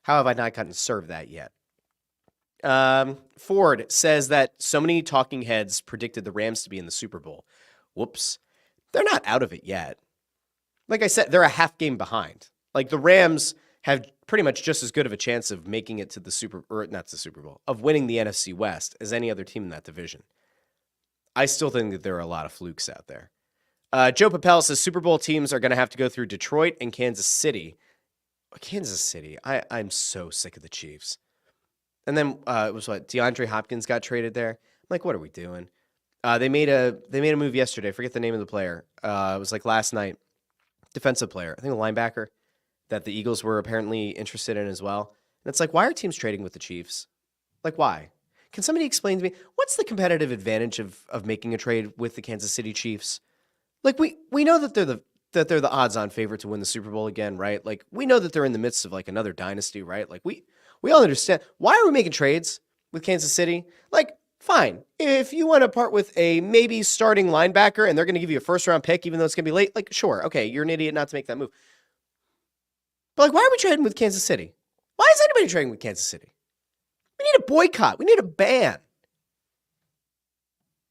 How have I not gotten served that yet? Ford says that so many talking heads predicted the Rams to be in the Super Bowl. Whoops. They're not out of it yet. Like I said, they're a half game behind. Like the Rams have pretty much just as good of a chance of making it to the Super Bowl, of winning the NFC West as any other team in that division. I still think that there are a lot of flukes out there. Joe Papel says Super Bowl teams are going to have to go through Detroit and Kansas City. Kansas City. I'm so sick of the Chiefs. And then it was what? DeAndre Hopkins got traded there. I'm like, what are we doing? They made a move yesterday. I forget the name of the player. It was like last night. Defensive player. I think a linebacker that the Eagles were apparently interested in as well. And it's like, why are teams trading with the Chiefs? Like, why? Can somebody explain to me what's the competitive advantage of making a trade with the Kansas City Chiefs? Like, we know that they're the odds-on favorite to win the Super Bowl again, right? Like, we know that they're in the midst of like another dynasty, right? Like, we all understand. Why are we making trades with Kansas City? Like, fine. If you want to part with a maybe starting linebacker and they're going to give you a first-round pick, even though it's going to be late, like, sure, okay, you're an idiot not to make that move. But like, why are we trading with Kansas City? Why is anybody trading with Kansas City? We need a boycott. We need a ban.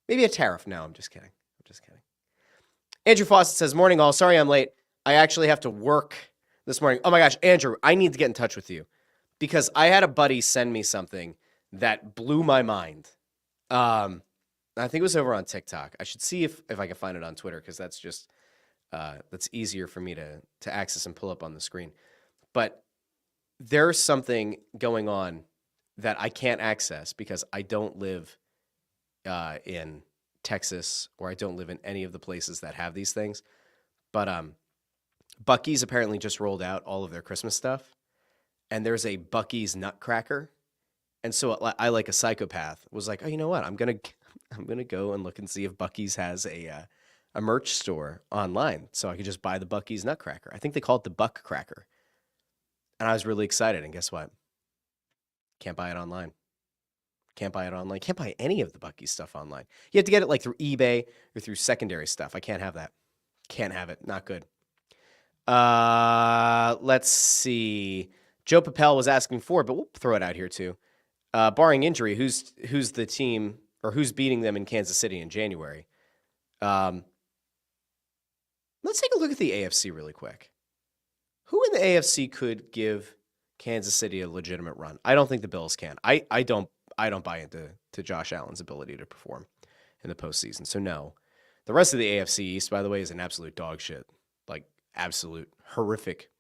Maybe a tariff. No, I'm just kidding. Andrew Fawcett says, morning all. Sorry I'm late. I actually have to work this morning. Oh my gosh, Andrew, I need to get in touch with you because I had a buddy send me something that blew my mind. I think it was over on TikTok. I should see if I can find it on Twitter because that's just that's easier for me to access and pull up on the screen. But there's something going on that I can't access because I don't live in Texas or I don't live in any of the places that have these things. But Buc-ee's apparently just rolled out all of their Christmas stuff, and there's a Buc-ee's Nutcracker. And so I, like a psychopath, was like, oh, you know what? I'm gonna go and look and see if Buc-ee's has a merch store online, so I could just buy the Buc-ee's Nutcracker. I think they call it the Buck Cracker, and I was really excited. And guess what? Can't buy it online. Can't buy any of the Buc-ee's stuff online. You have to get it like through eBay or through secondary stuff. I can't have that. Can't have it. Not good. Let's see. Joe Papel was asking for it, but we'll throw it out here too. Barring injury, who's the team or who's beating them in Kansas City in January? Let's take a look at the AFC really quick. Who in the AFC could give Kansas City a legitimate run? I don't think the Bills can. I don't buy into Josh Allen's ability to perform in the postseason. So no. The rest of the AFC East, by the way, is an absolute dog shit. Like absolute horrific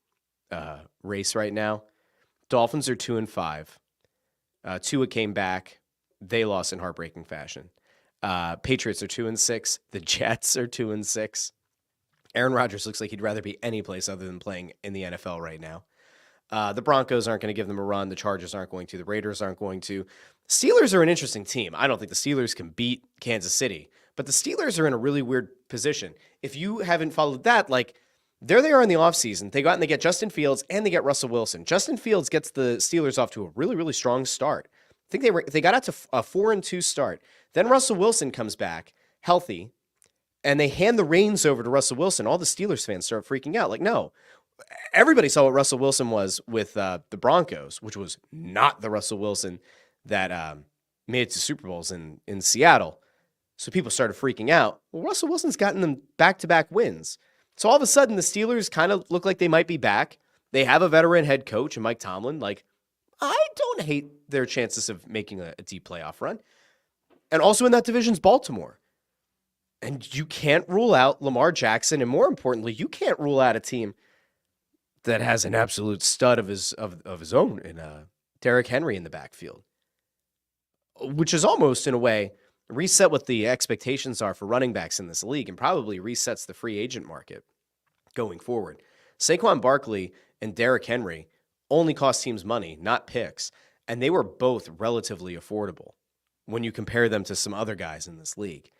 race right now. Dolphins are 2-5. Tua came back. They lost in heartbreaking fashion. Patriots are 2-6. The Jets are 2-6. Aaron Rodgers looks like he'd rather be any place other than playing in the NFL right now. The Broncos aren't going to give them a run. The Chargers aren't going to. The Raiders aren't going to. Steelers are an interesting team. I don't think the Steelers can beat Kansas City, but the Steelers are in a really weird position. If you haven't followed that, like there they are in the offseason. They go out and they get Justin Fields and they get Russell Wilson. Justin Fields gets the Steelers off to a really, really strong start. I think they got out to a 4-2 start. Then Russell Wilson comes back healthy, and they hand the reins over to Russell Wilson. All the Steelers fans start freaking out. Like, no. Everybody saw what Russell Wilson was with the Broncos, which was not the Russell Wilson that made it to Super Bowls in Seattle. So people started freaking out. Well, Russell Wilson's gotten them back-to-back wins. So all of a sudden, the Steelers kind of look like they might be back. They have a veteran head coach, and Mike Tomlin. Like, I don't hate their chances of making a deep playoff run. And also in that division's Baltimore. And you can't rule out Lamar Jackson, and more importantly, you can't rule out a team that has an absolute stud of his own in Derrick Henry in the backfield, which is almost in a way reset what the expectations are for running backs in this league and probably resets the free agent market going forward. Saquon Barkley and Derrick Henry only cost teams money, not picks, and they were both relatively affordable when you compare them to some other guys in this league.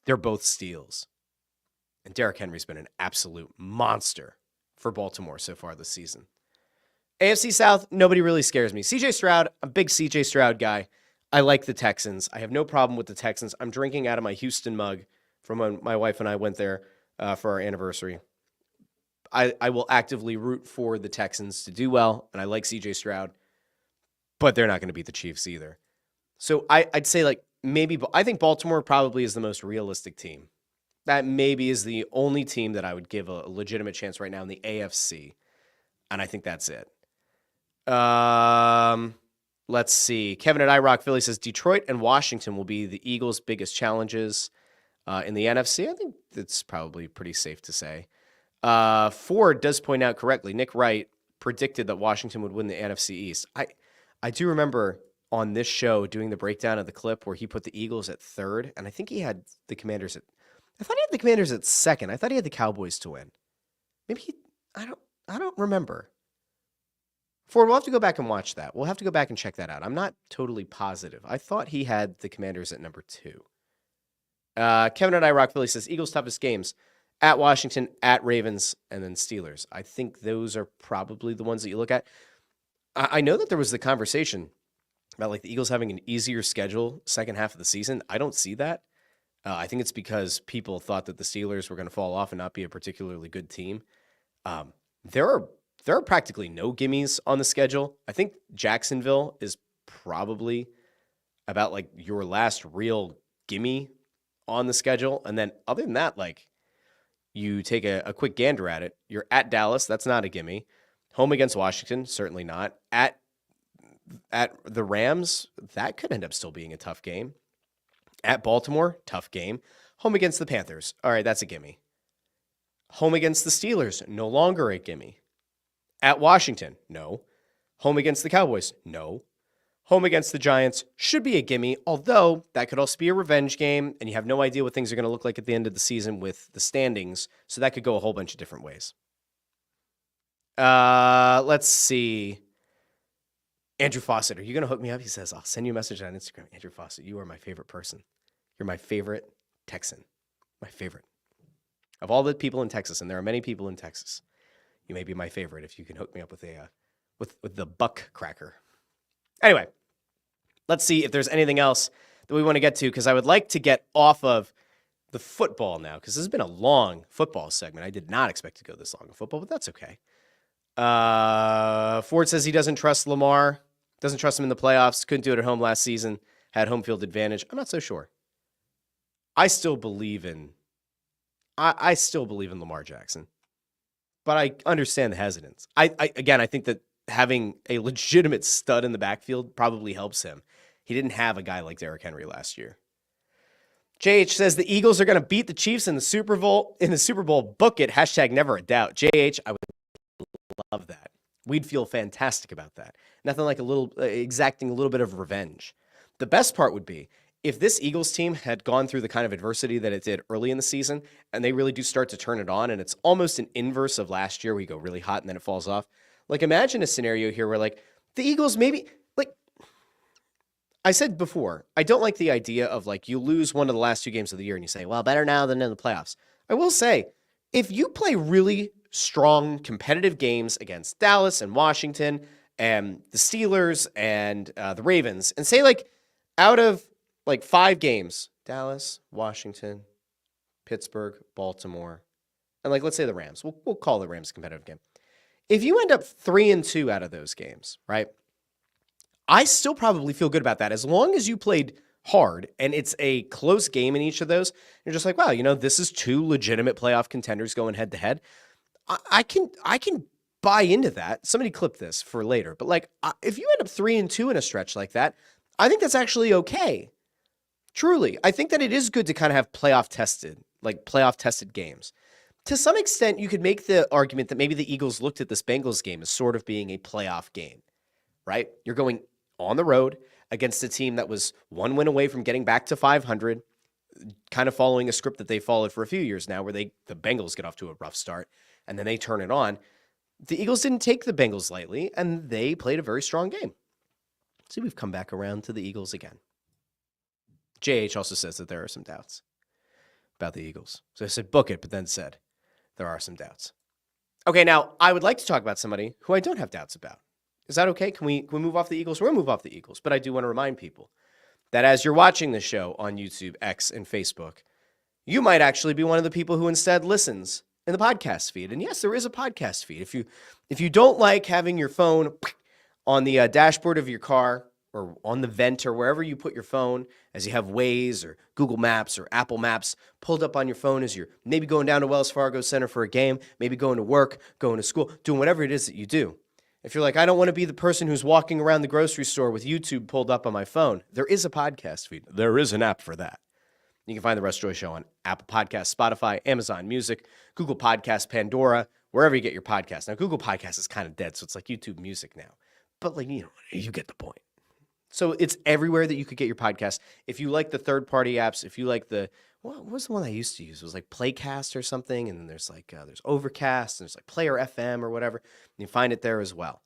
They're both steals. And Derrick Henry's been an absolute monster for Baltimore so far this season. AFC South, nobody really scares me. CJ Stroud, I'm a big CJ Stroud guy. I like the Texans. I have no problem with the Texans. I'm drinking out of my Houston mug from when my wife and I went there for our anniversary. I will actively root for the Texans to do well, and I like CJ Stroud, but they're not going to beat the Chiefs either. So I'd say like maybe I think Baltimore probably is the most realistic team. That maybe is the only team that I would give a legitimate chance right now in the AFC, and I think that's it. Let's see. Kevin at iRock Philly says Detroit and Washington will be the Eagles' biggest challenges in the NFC. I think that's probably pretty safe to say. Ford does point out correctly. Nick Wright predicted that Washington would win the NFC East. I do remember on this show doing the breakdown of the clip where he put the Eagles at 3rd, and I think he had the Commanders I thought he had the Commanders at 2nd. I thought he had the Cowboys to win. Maybe I don't remember. Ford, we'll have to go back and watch that. We'll have to go back and check that out. I'm not totally positive. I thought he had the Commanders at number 2. Kevin and I Rock Philly says Eagles' toughest games at Washington, at Ravens, and then Steelers. I think those are probably the ones that you look at. I know that there was the conversation about like the Eagles having an easier schedule second half of the season. I don't see that. I think it's because people thought that the Steelers were going to fall off and not be a particularly good team. There are practically no gimmies on the schedule. I think Jacksonville is probably about like your last real gimme on the schedule. And then other than that, like you take a quick gander at it. You're at Dallas. That's not a gimme. Home against Washington, certainly not. At the Rams, that could end up still being a tough game. At Baltimore, tough game. Home against the Panthers. All right, that's a gimme. Home against the Steelers, no longer a gimme. At Washington, no. Home against the Cowboys, no. Home against the Giants should be a gimme, although that could also be a revenge game, and you have no idea what things are going to look like at the end of the season with the standings, so that could go a whole bunch of different ways. Let's see. Andrew Fawcett, are you going to hook me up? He says, I'll send you a message on Instagram. Andrew Fawcett, you are my favorite person. You're my favorite Texan. My favorite. Of all the people in Texas, and there are many people in Texas, you may be my favorite if you can hook me up with with the buck cracker. Anyway, let's see if there's anything else that we want to get to, because I would like to get off of the football now, because this has been a long football segment. I did not expect to go this long in football, but that's okay. Ford says he doesn't trust Lamar, doesn't trust him in the playoffs, couldn't do it at home last season, had home field advantage. I'm not so sure. I still believe in Lamar Jackson, but I understand the hesitance. I think that having a legitimate stud in the backfield probably helps him. He didn't have a guy like Derrick Henry last year. JH says the Eagles are going to beat the Chiefs in the Super Bowl. Book it. # never a doubt. JH, I would love that. We'd feel fantastic about that. Nothing like exacting a little bit of revenge. The best part would be if this Eagles team had gone through the kind of adversity that it did early in the season, and they really do start to turn it on, and it's almost an inverse of last year where you go really hot and then it falls off. Like, imagine a scenario here where, like, the Eagles maybe, like, I said before, I don't like the idea of, like, you lose one of the last 2 games of the year and you say, well, better now than in the playoffs. I will say, if you play really strong competitive games against Dallas and Washington and the Steelers and the Ravens, and say, like, out of, like, 5 games, Dallas, Washington, Pittsburgh, Baltimore, and, like, let's say the Rams. We'll call the Rams a competitive game. If you end up 3-2 out of those games, right, I still probably feel good about that as long as you played hard and it's a close game in each of those. You're just like, wow, this is 2 legitimate playoff contenders going head to head. I can buy into that. Somebody clip this for later, but like if you end up 3-2 in a stretch like that, I think that's actually okay. Truly, I think that it is good to kind of have playoff tested games. To some extent, you could make the argument that maybe the Eagles looked at this Bengals game as sort of being a playoff game, right? You're going on the road against a team that was 1 win away from getting back to 500, kind of following a script that they followed for a few years now, where the Bengals get off to a rough start and then they turn it on. The Eagles didn't take the Bengals lightly, and they played a very strong game. See, we've come back around to the Eagles again. JH also says that there are some doubts about the Eagles. So I said book it, but then said there are some doubts. Okay, now I would like to talk about somebody who I don't have doubts about. Is that okay? Can we move off the Eagles? We're going to move off the Eagles, but I do want to remind people that as you're watching the show on YouTube, X, and Facebook, you might actually be one of the people who instead listens in the podcast feed. And yes, there is a podcast feed. If you don't like having your phone on the dashboard of your car or on the vent or wherever you put your phone, as you have Waze or Google Maps or Apple Maps pulled up on your phone as you're maybe going down to Wells Fargo Center for a game, maybe going to work, going to school, doing whatever it is that you do. If you're like, I don't want to be the person who's walking around the grocery store with YouTube pulled up on my phone, there is a podcast feed. There is an app for that. You can find the Russ Joy Show on Apple Podcasts, Spotify, Amazon Music, Google Podcasts, Pandora, wherever you get your podcasts. Now, Google Podcasts is kind of dead, so it's like YouTube Music now. But, like, you get the point. So it's everywhere that you could get your podcast. If you like the third-party apps, if you like what was the one I used to use? It was like Playcast or something, and then there's there's Overcast, and there's like Player FM or whatever. And you find it there as well.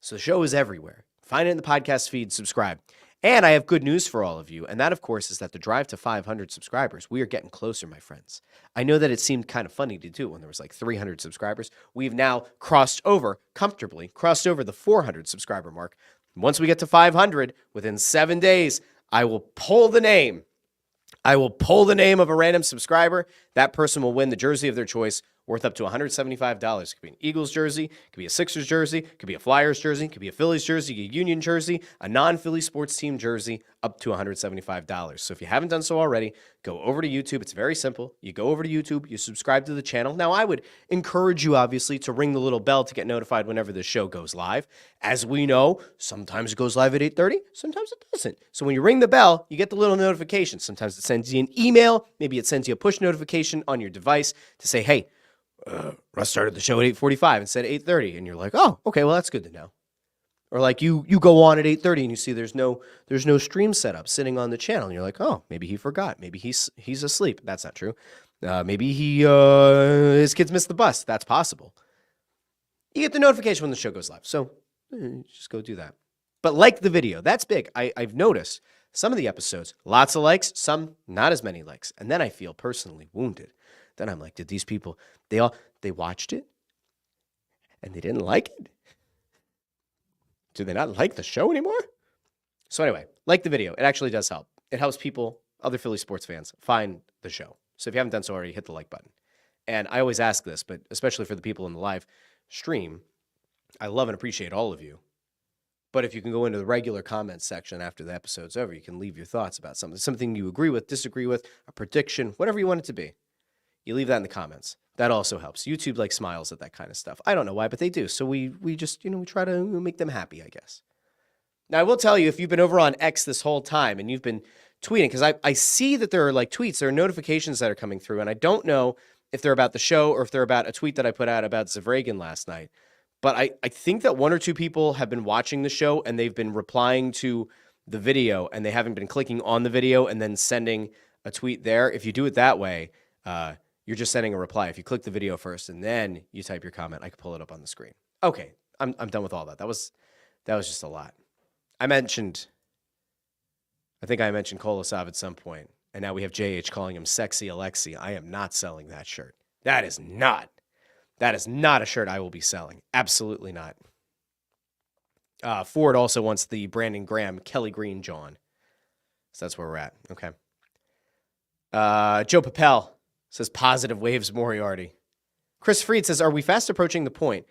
So the show is everywhere. Find it in the podcast feed, subscribe. And I have good news for all of you, and that, of course, is that the drive to 500 subscribers, we are getting closer, my friends. I know that it seemed kind of funny to do when there was like 300 subscribers. We've now comfortably crossed over the 400 subscriber mark. Once we get to 500, within 7 days, I will pull the name. I will pull the name of a random subscriber. That person will win the jersey of their choice, worth up to $175. It could be an Eagles jersey, it could be a Sixers jersey, it could be a Flyers jersey, it could be a Phillies jersey, a Union jersey, a non-Philly sports team jersey, up to $175. So if you haven't done so already, go over to YouTube. It's very simple. You go over to YouTube, you subscribe to the channel. Now, I would encourage you, obviously, to ring the little bell to get notified whenever the show goes live. As we know, sometimes it goes live at 8:30, sometimes it doesn't. So when you ring the bell, you get the little notification. Sometimes it sends you an email. Maybe it sends you a push notification on your device to say, hey, Russ started the show at 8:45 instead of 8:30, and you're like, oh, okay, well, that's good to know. Or like you go on at 8:30 and you see there's no stream setup sitting on the channel, and you're like, oh, maybe he forgot, maybe he's asleep. That's not true. Maybe his kids missed the bus. That's possible. You get the notification when the show goes live, so just go do that. But like the video, that's big. I've noticed some of the episodes, lots of likes, some not as many likes, and then I feel personally wounded. Then I'm like, did these people, they watched it and they didn't like it? Do they not like the show anymore? So anyway, like the video. It actually does help. It helps people, other Philly sports fans, find the show. So if you haven't done so already, hit the like button. And I always ask this, but especially for the people in the live stream, I love and appreciate all of you. But if you can go into the regular comments section after the episode's over, you can leave your thoughts about something you agree with, disagree with, a prediction, whatever you want it to be. You leave that in the comments. That also helps. YouTube smiles at that kind of stuff. I don't know why, but they do. So we just, we try to make them happy, I guess. Now, I will tell you, if you've been over on X this whole time and you've been tweeting, because I see that there are tweets, there are notifications that are coming through, and I don't know if they're about the show or if they're about a tweet that I put out about Zavragan last night. But I think that one or two people have been watching the show and they've been replying to the video and they haven't been clicking on the video and then sending a tweet there. If you do it that way, you're just sending a reply. If you click the video first and then you type your comment, I can pull it up on the screen. Okay, I'm done with all that. That was just a lot. I think I mentioned Kolosov at some point, and now we have JH calling him Sexy Alexei. I am not selling that shirt. That is not a shirt I will be selling. Absolutely not. Ford also wants the Brandon Graham, Kelly Green, John. So that's where we're at. Okay. Joe Papel says positive waves Moriarty. Chris Freed says, are we fast approaching the point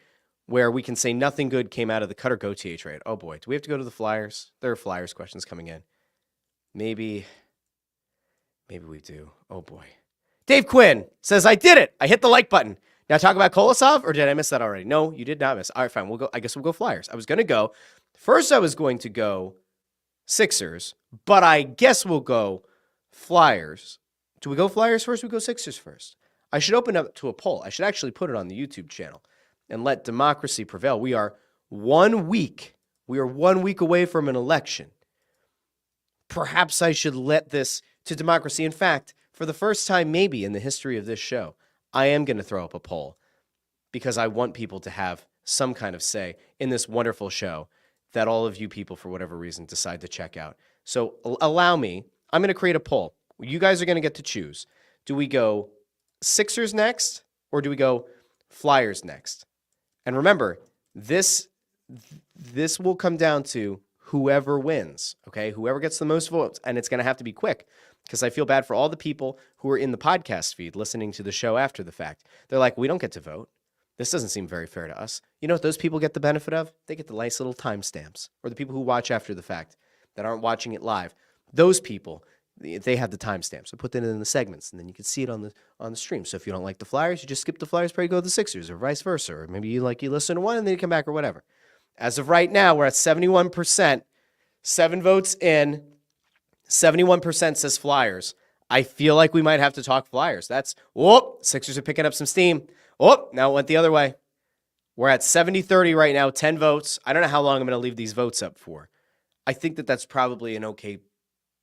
where we can say nothing good came out of the Cutter Gauthier trade? Oh boy, do we have to go to the Flyers? There are Flyers questions coming in. Maybe we do. Oh boy. Dave Quinn says, I did it. I hit the like button. Now talk about Kolosov, or did I miss that already? No, you did not miss. All right, fine. I guess we'll go Flyers. I was going to go Sixers, but I guess we'll go Flyers. Do we go Flyers first or we go Sixers first? I should open up to a poll. I should actually put it on the YouTube channel and let democracy prevail. We are 1 week. We are 1 week away from an election. Perhaps I should let this to democracy. In fact, for the first time maybe in the history of this show, I am going to throw up a poll because I want people to have some kind of say in this wonderful show that all of you people, for whatever reason, decide to check out. So allow me. I'm going to create a poll. You guys are going to get to choose. Do we go Sixers next or do we go Flyers next? And remember, this will come down to whoever wins, okay? Whoever gets the most votes, and it's going to have to be quick because I feel bad for all the people who are in the podcast feed listening to the show after the fact. They're like, we don't get to vote. This doesn't seem very fair to us. You know what those people get the benefit of? They get the nice little timestamps. Or the people who watch after the fact that aren't watching it live. Those people, they have the timestamps. So put that in the segments, and then you can see it on the stream. So if you don't like the Flyers, you just skip the Flyers, probably go to the Sixers, or vice versa. Or maybe you listen to one, and then you come back, or whatever. As of right now, we're at 71%. 7 votes in. 71% says Flyers. I feel like we might have to talk Flyers. Sixers are picking up some steam. Now it went the other way. We're at 70-30 right now, 10 votes. I don't know how long I'm going to leave these votes up for. I think that that's probably an okay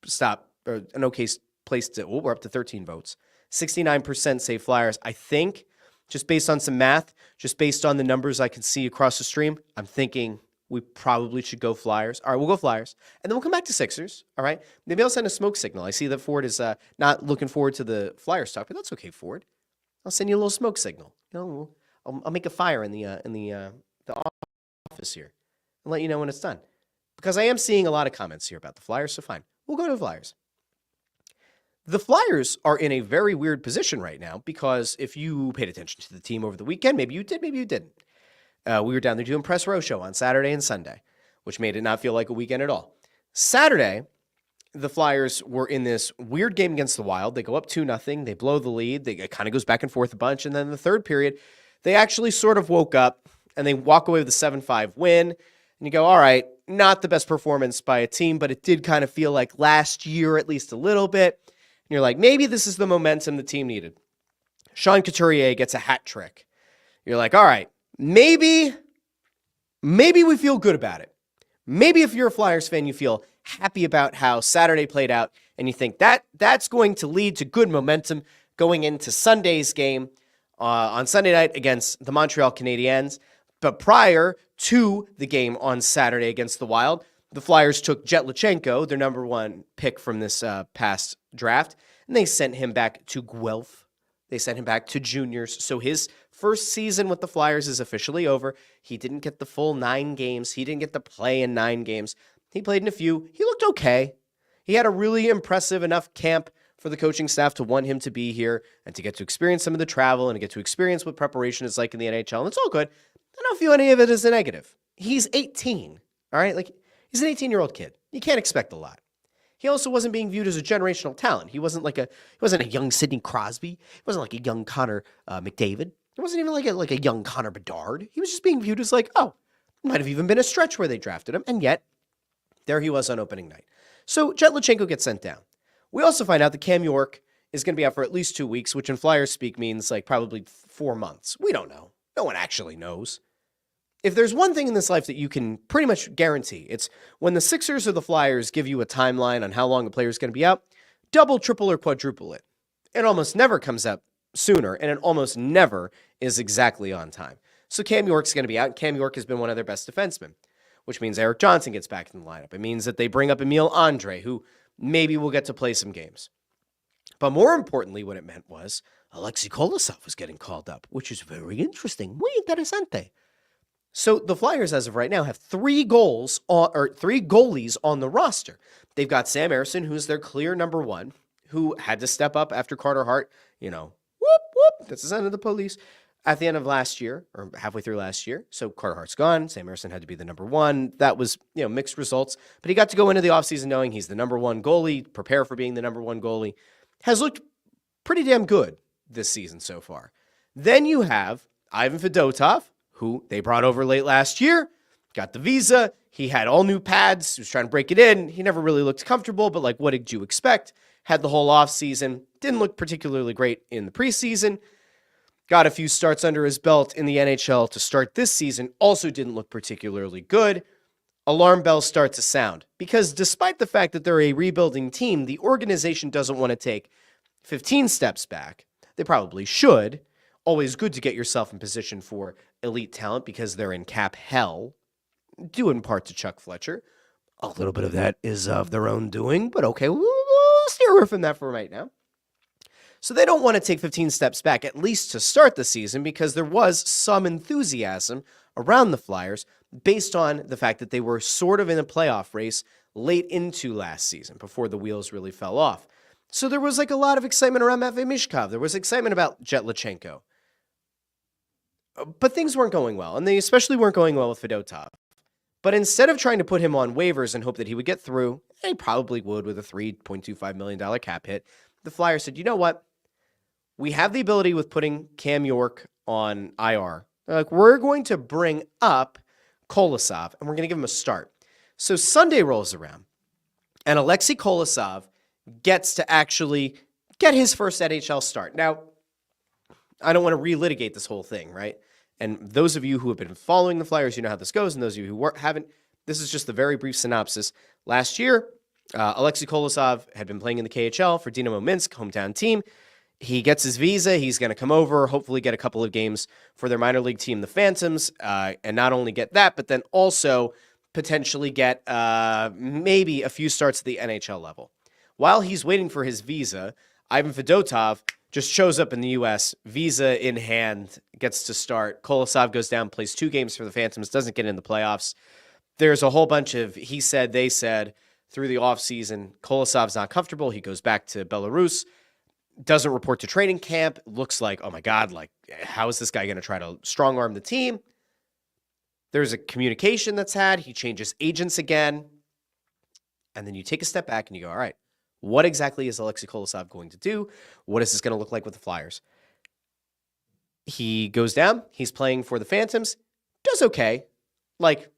stop or an okay place to. Oh, we're up to 13 votes. 69% say Flyers. I think just based on some math, just based on the numbers I can see across the stream, I'm thinking we probably should go Flyers. All right, we'll go Flyers. And then we'll come back to Sixers. All right. Maybe I'll send a smoke signal. I see that Ford is not looking forward to the Flyers talk, but that's okay, Ford. I'll send you a little smoke signal. I'll make a fire in the office here and let you know when it's done. Because I am seeing a lot of comments here about the Flyers, so fine. We'll go to the Flyers. The Flyers are in a very weird position right now because if you paid attention to the team over the weekend, maybe you did, maybe you didn't. We were down there doing Press Row Show on Saturday and Sunday, which made it not feel like a weekend at all. Saturday, the Flyers were in this weird game against the Wild. They go up 2-0. They blow the lead. It kind of goes back and forth a bunch. And then in the third period, they actually sort of woke up and they walk away with a 7-5 win. And you go, all right, not the best performance by a team, but it did kind of feel like last year, at least a little bit. And you're like, maybe this is the momentum the team needed. Sean Couturier gets a hat trick. You're like, all right, maybe we feel good about it. Maybe if you're a Flyers fan, you feel happy about how Saturday played out, and you think that's going to lead to good momentum going into Sunday's game on Sunday night against the Montreal Canadiens. But prior to the game on Saturday against the Wild, the Flyers took Jetlachenko, their number one pick from this past draft, and they sent him back to Guelph. They sent him back to juniors. So his first season with the Flyers is officially over. He didn't get the full 9 games. He didn't get to play in 9 games. He played in a few. He looked okay. He had a really impressive enough camp for the coaching staff to want him to be here and to get to experience some of the travel and to get to experience what preparation is like in the NHL. And it's all good. I don't view any of it as a negative. He's 18, all right? Like, he's an 18-year-old kid. You can't expect a lot. He also wasn't being viewed as a generational talent. He wasn't a young Sidney Crosby. He wasn't like a young Connor McDavid. He wasn't even like a young Connor Bedard. He was just being viewed as like, oh, might have even been a stretch where they drafted him. And yet, there he was on opening night. So Jetlachenko gets sent down. We also find out that Cam York is going to be out for at least 2 weeks, which in Flyers speak means like probably 4 months. We don't know. No one actually knows. If there's one thing in this life that you can pretty much guarantee, it's when the Sixers or the Flyers give you a timeline on how long a player is going to be out, double, triple, or quadruple it. It almost never comes out sooner, and it almost never is exactly on time. So Cam York's going to be out. Cam York has been one of their best defensemen, which means Eric Johnson gets back in the lineup. It means that they bring up Emil Andre, who maybe will get to play some games. But more importantly, what it meant was Alexei Kolosov was getting called up, which is very interesting. Muy interesante. So the Flyers, as of right now, have 3 goalies on the roster. They've got Sam Ersson, who's their clear number 1, who had to step up after Carter Hart, whoop, whoop, that's the sound of the police, at the end of last year, or halfway through last year. So Carter Hart's gone. Sam Ersson had to be the number 1. That was, mixed results. But he got to go into the offseason knowing he's the number 1 goalie, prepare for being the number 1 goalie. Has looked pretty damn good this season so far. Then you have Ivan Fedotov, who they brought over late last year, got the visa. He had all new pads. He was trying to break it in. He never really looked comfortable, but like, what did you expect? Had the whole offseason. Didn't look particularly great in the preseason. Got a few starts under his belt in the NHL to start this season. Also didn't look particularly good. Alarm bells start to sound. Because despite the fact that they're a rebuilding team, the organization doesn't want to take 15 steps back. They probably should. Always good to get yourself in position for elite talent because they're in cap hell, due in part to Chuck Fletcher. A little bit of that is of their own doing, but okay, we'll steer away from that for right now. So they don't want to take 15 steps back, at least to start the season, because there was some enthusiasm around the Flyers based on the fact that they were sort of in a playoff race late into last season before the wheels really fell off. So there was like a lot of excitement around Matvei Mishkov. There was excitement about Jetlachenko. But things weren't going well, and they especially weren't going well with Fedotov. But instead of trying to put him on waivers and hope that he would get through, and he probably would with a $3.25 million cap hit, the Flyers said, you know what? We have the ability with putting Cam York on IR. They're like, we're going to bring up Kolosov, and we're going to give him a start. So Sunday rolls around, and Alexei Kolosov gets to actually get his first NHL start. Now, I don't want to relitigate this whole thing, right? And those of you who have been following the Flyers, you know how this goes, and those of you who haven't, This is just the very brief synopsis. Last year, Alexei Kolosov had been playing in the KHL for Dynamo Minsk, hometown team. He gets his visa. He's going to come over, hopefully get a couple of games for their minor league team, the Phantoms, and not only get that, but then also potentially get maybe a few starts at the NHL level. While he's waiting for his visa, Ivan Fedotov just shows up in the U.S., visa in hand, gets to start. Kolosov goes down, plays 2 games for the Phantoms, doesn't get in the playoffs. There's a whole bunch of he said, they said through the offseason. Kolosov's not comfortable. He goes back to Belarus, doesn't report to training camp. Looks like, oh my God, like, how is this guy going to try to strong arm the team? There's a communication that's had. He changes agents again. And then you take a step back and you go, all right, what exactly is Alexei Kolosov going to do? What is this going to look like with the Flyers? He goes down. He's playing for the Phantoms. Does okay. Like,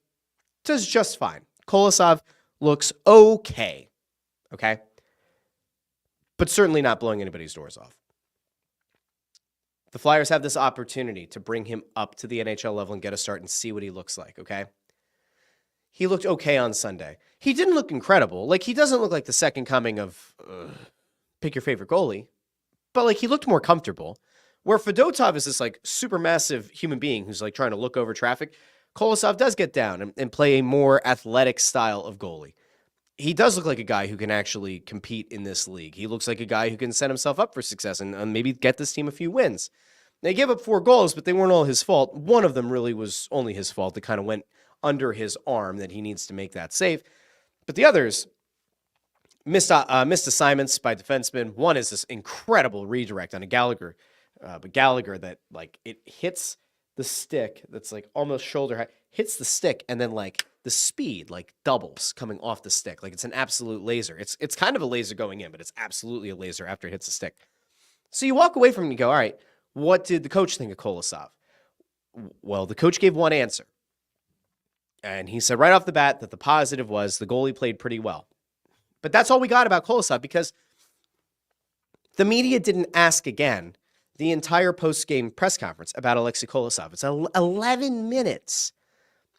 does just fine. Kolosov looks okay. Okay? But certainly not blowing anybody's doors off. The Flyers have this opportunity to bring him up to the NHL level and get a start and see what he looks like, okay? He looked okay on Sunday. He didn't look incredible. Like, he doesn't look like the second coming of pick your favorite goalie. But, like, he looked more comfortable. Where Fedotov is this, like, super massive human being who's, like, trying to look over traffic, Kolosov does get down and play a more athletic style of goalie. He does look like a guy who can actually compete in this league. He looks like a guy who can set himself up for success and maybe get this team a few wins. They gave up 4 goals, but they weren't all his fault. One of them really was only his fault. It kind of went under his arm that he needs to make that save. But the others, missed assignments by defensemen. One is this incredible redirect on a Gallagher. But Gallagher that, like, it hits the stick that's, like, almost shoulder high, hits the stick, and then, like, the speed, like, doubles coming off the stick. Like, it's an absolute laser. It's kind of a laser going in, but it's absolutely a laser after it hits the stick. So you walk away from it and you go, all right, what did the coach think of Kolosov? Well, the coach gave one answer. And he said right off the bat that the positive was the goalie played pretty well. But that's all we got about Kolosov because the media didn't ask again the entire post-game press conference about Alexei Kolosov. It's 11 minutes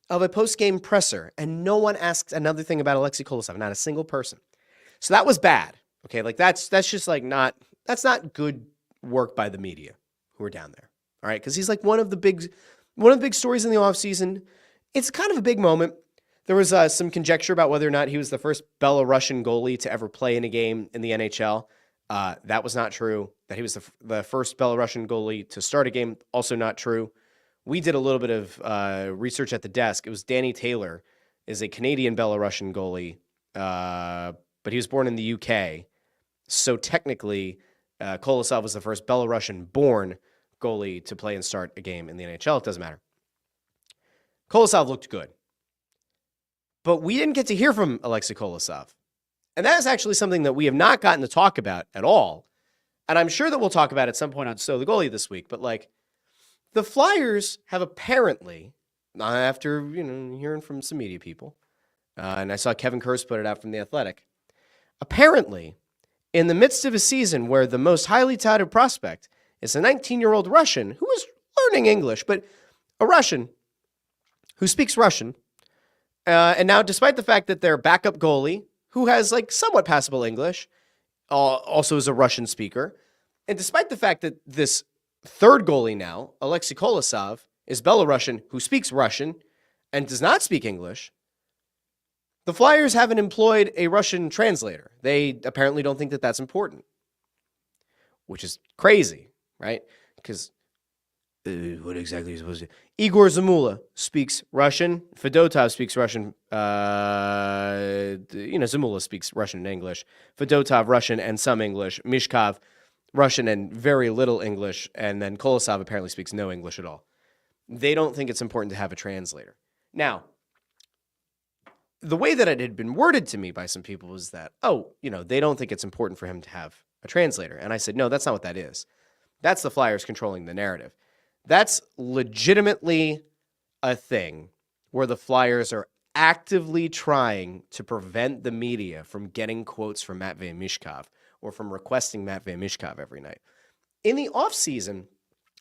of a post-game presser, and no one asks another thing about Alexei Kolosov, not a single person. So that was bad. Okay, like that's just like that's not good work by the media who are down there. All right, because he's like one of the big stories in the offseason. It's kind of a big moment. There was some conjecture about whether or not he was the first Belarusian goalie to ever play in a game in the NHL. That was not true. That he was the first Belarusian goalie to start a game, also not true. We did a little bit of research at the desk. It was Danny Taylor, is a Canadian Belarusian goalie, but he was born in the UK. So technically, Kolosov was the first Belarusian-born goalie to play and start a game in the NHL. It doesn't matter. Kolosov looked good. But we didn't get to hear from Alexei Kolosov. And that is actually something that we have not gotten to talk about at all. And I'm sure that we'll talk about at some point on So the Goalie this week. But, like, the Flyers have apparently, after, hearing from some media people, and I saw Kevin Kurz put it out from The Athletic, apparently, in the midst of a season where the most highly touted prospect is a 19-year-old Russian who is learning English, but a Russian who speaks Russian, and now despite the fact that their backup goalie, who has, like, somewhat passable English, also is a Russian speaker, and despite the fact that this third goalie now, Alexei Kolosov, is Belarusian, who speaks Russian and does not speak English, the Flyers haven't employed a Russian translator. They apparently don't think that that's important, which is crazy, right? Because what exactly are you supposed to do? Igor Zamula speaks Russian. Fedotov speaks Russian. Zamula speaks Russian and English. Fedotov, Russian and some English. Mishkov, Russian and very little English. And then Kolosov apparently speaks no English at all. They don't think it's important to have a translator. Now, the way that it had been worded to me by some people was that, they don't think it's important for him to have a translator. And I said, no, that's not what that is. That's the Flyers controlling the narrative. That's legitimately a thing where the Flyers are actively trying to prevent the media from getting quotes from Matvei Mishkov or from requesting Matvei Mishkov every night. In the offseason,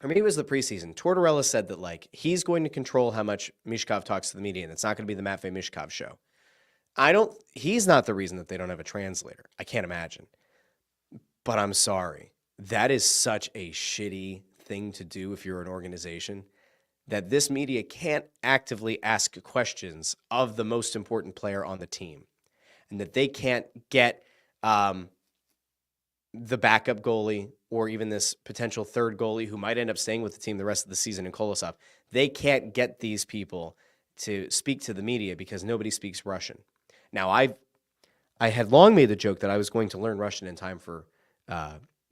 or maybe it was the preseason, Tortorella said that like he's going to control how much Mishkov talks to the media, and it's not going to be the Matvei Mishkov show. He's not the reason that they don't have a translator. I can't imagine. But I'm sorry. That is such a shitty thing to do if you're an organization, that this media can't actively ask questions of the most important player on the team, and that they can't get the backup goalie or even this potential third goalie who might end up staying with the team the rest of the season in Kolosov. They can't get these people to speak to the media because nobody speaks Russian. Now, I had long made the joke that I was going to learn Russian in time for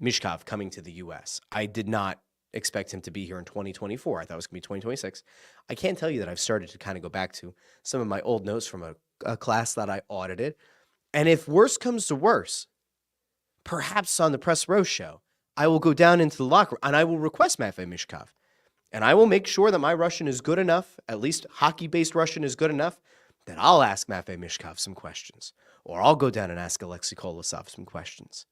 Mishkov coming to the U.S. I did not expect him to be here in 2024. I thought it was going to be 2026. I can tell you that I've started to kind of go back to some of my old notes from a class that I audited. And if worse comes to worse, perhaps on the Press Row show, I will go down into the locker room and I will request Matvei Mishkov. And I will make sure that my Russian is good enough, at least hockey-based Russian is good enough, that I'll ask Matvei Mishkov some questions. Or I'll go down and ask Alexei Kolosov some questions.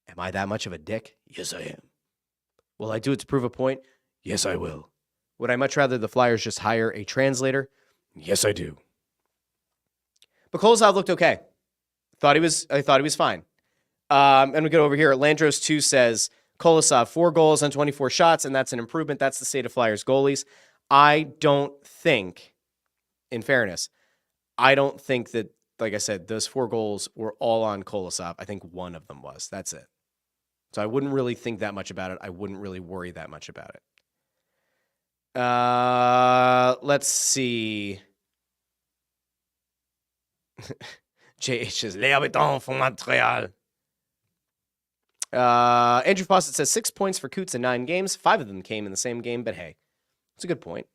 Am I that much of a dick? Yes, I am. Will I do it to prove a point? Yes, I will. Would I much rather the Flyers just hire a translator? Yes, I do. But Kolosov looked okay. I thought he was fine. And we get over here. Landros2 says, Kolosov, 4 goals on 24 shots, and that's an improvement. That's the state of Flyers goalies. I don't think, in fairness, that, like I said, those 4 goals were all on Kolosov. I think one of them was. That's it. So I wouldn't really think that much about it. I wouldn't really worry that much about it. Let's see. JH says, Les habitants font Montréal. Andrew Fawcett says 6 points for Coots in 9 games. 5 of them came in the same game, but hey, it's a good point.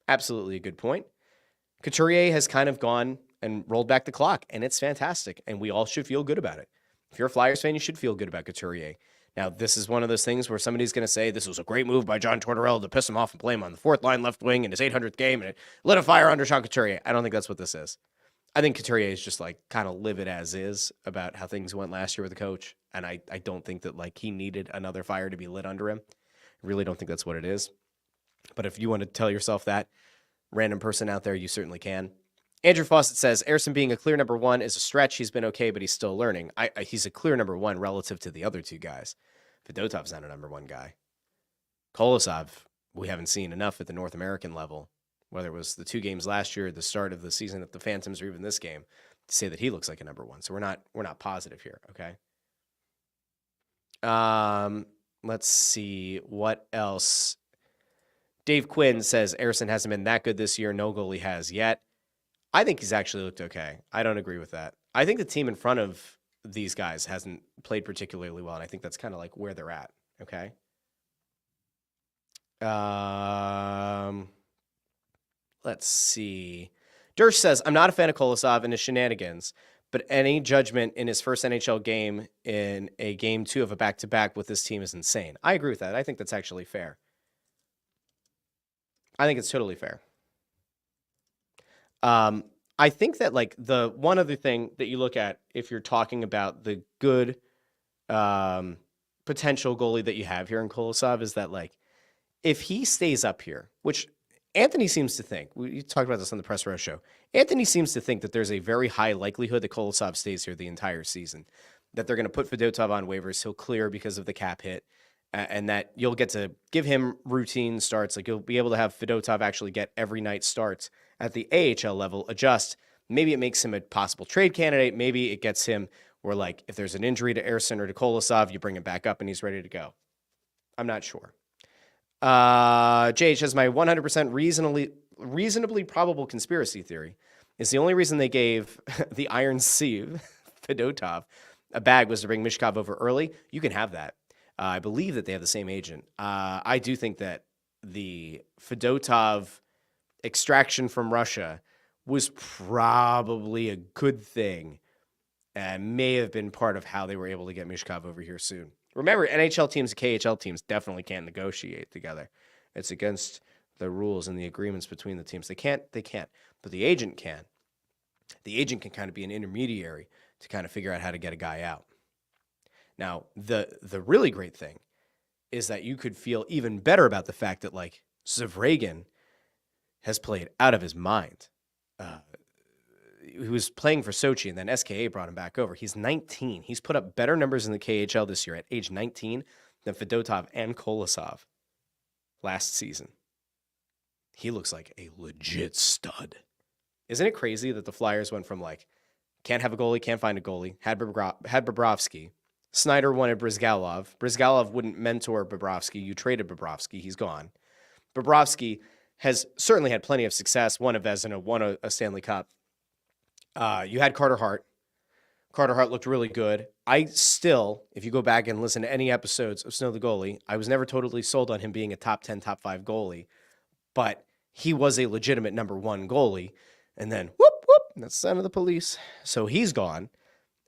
Absolutely a good point. Couturier has kind of gone and rolled back the clock, and it's fantastic, and we all should feel good about it. If you're a Flyers fan, you should feel good about Couturier. Now, this is one of those things where somebody's going to say this was a great move by John Tortorella to piss him off and play him on the 4th line left wing in his 800th game, and it lit a fire under Sean Couturier. I don't think that's what this is. I think Couturier is just like kind of livid as is about how things went last year with the coach, and I don't think that like he needed another fire to be lit under him. I really don't think that's what it is. But if you want to tell yourself that, random person out there, you certainly can. Andrew Fawcett says, Ersson being a clear number 1 is a stretch. He's been okay, but he's still learning. He's a clear number 1 relative to the other 2 guys. Fedotov's not a number 1 guy. Kolosov, we haven't seen enough at the North American level, whether it was the 2 games last year, the start of the season at the Phantoms, or even this game, to say that he looks like a number 1. So we're not positive here, okay? Let's see what else. Dave Quinn says Ersson hasn't been that good this year. No goalie has yet. I think he's actually looked okay. I don't agree with that. I think the team in front of these guys hasn't played particularly well, and I think that's kind of like where they're at, okay? Let's see. Dersh says, I'm not a fan of Kolosov and his shenanigans, but any judgment in his first NHL game in a game 2 of a back-to-back with this team is insane. I agree with that. I think that's actually fair. I think it's totally fair. I think that like the one other thing that you look at if you're talking about the good potential goalie that you have here in Kolosov is that like if he stays up here, which Anthony seems to think, we talked about this on the Press Row show, Anthony seems to think that there's a very high likelihood that Kolosov stays here the entire season, that they're going to put Fedotov on waivers, he'll clear because of the cap hit, and that you'll get to give him routine starts. Like you'll be able to have Fedotov actually get every night starts at the AHL level, adjust. Maybe it makes him a possible trade candidate. Maybe it gets him where, like, if there's an injury to Ersson or to Kolosov, you bring him back up and he's ready to go. I'm not sure. JH has my 100% reasonably probable conspiracy theory is the only reason they gave the Iron Sieve, Fedotov, a bag was to bring Mishkov over early. You can have that. I believe that they have the same agent. I do think that the Fedotov extraction from Russia was probably a good thing and may have been part of how they were able to get Mishkov over here soon. Remember, NHL teams and KHL teams definitely can't negotiate together. It's against the rules and the agreements between the teams. They can't, but the agent can. The agent can kind of be an intermediary to kind of figure out how to get a guy out. Now, the really great thing is that you could feel even better about the fact that, like, Zvragin has played out of his mind. He was playing for Sochi, and then SKA brought him back over. He's 19. He's put up better numbers in the KHL this year at age 19 than Fedotov and Kolosov last season. He looks like a legit stud. Isn't it crazy that the Flyers went from, like, can't have a goalie, can't find a goalie, had Bobrovsky. Snyder wanted Brizgalov. Brizgalov wouldn't mentor Bobrovsky. You traded Bobrovsky. He's gone. Bobrovsky has certainly had plenty of success, won a Vezina, won a Stanley Cup. You had Carter Hart. Carter Hart looked really good. I still, if you go back and listen to any episodes of Snow the Goalie, I was never totally sold on him being a top 10, top 5 goalie, but he was a legitimate number 1 goalie. And then, whoop, that's the sound of the police. So he's gone.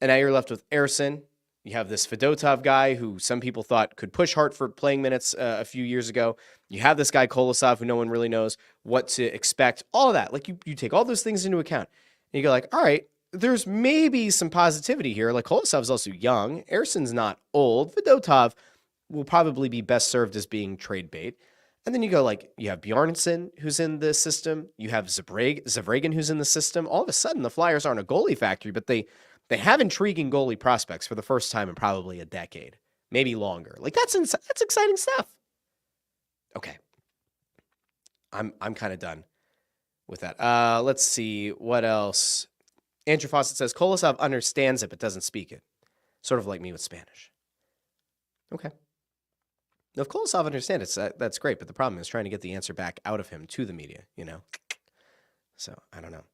And now you're left with Ersson. You have this Fedotov guy who some people thought could push Hart for playing minutes a few years ago. You have this guy Kolosov who no one really knows what to expect. All of that. Like, you take all those things into account. And you go like, all right, there's maybe some positivity here. Like, Kolosov's also young. Ersson's not old. Fedotov will probably be best served as being trade bait. And then you go like, you have Bjarnason who's in the system. You have Zvragin who's in the system. All of a sudden, the Flyers aren't a goalie factory, but they have intriguing goalie prospects for the first time in probably a decade, maybe longer. Like, that's exciting stuff. Okay. I'm kind of done with that. Let's see what else. Andrew Fawcett says Kolosov understands it but doesn't speak it. Sort of like me with Spanish. Okay. Now, if Kolosov understands it, that's great, but the problem is trying to get the answer back out of him to the media, you know? So, I don't know.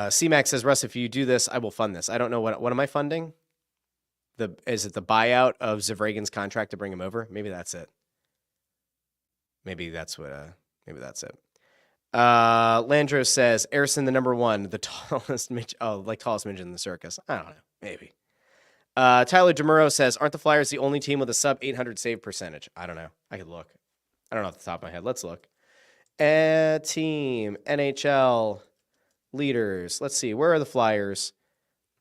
C-Max says, Russ, if you do this, I will fund this. I don't know. What am I funding? Is it the buyout of Zvragin's contract to bring him over? Maybe that's it. Maybe that's it. Landro says, Ersson, the number 1, the tallest midget, tallest midget in the circus. I don't know. Maybe. Tyler DeMuro says, aren't the Flyers the only team with a sub 800 save percentage? I don't know. I could look. I don't know off the top of my head. Let's look. Team NHL leaders. Let's see. Where are the Flyers?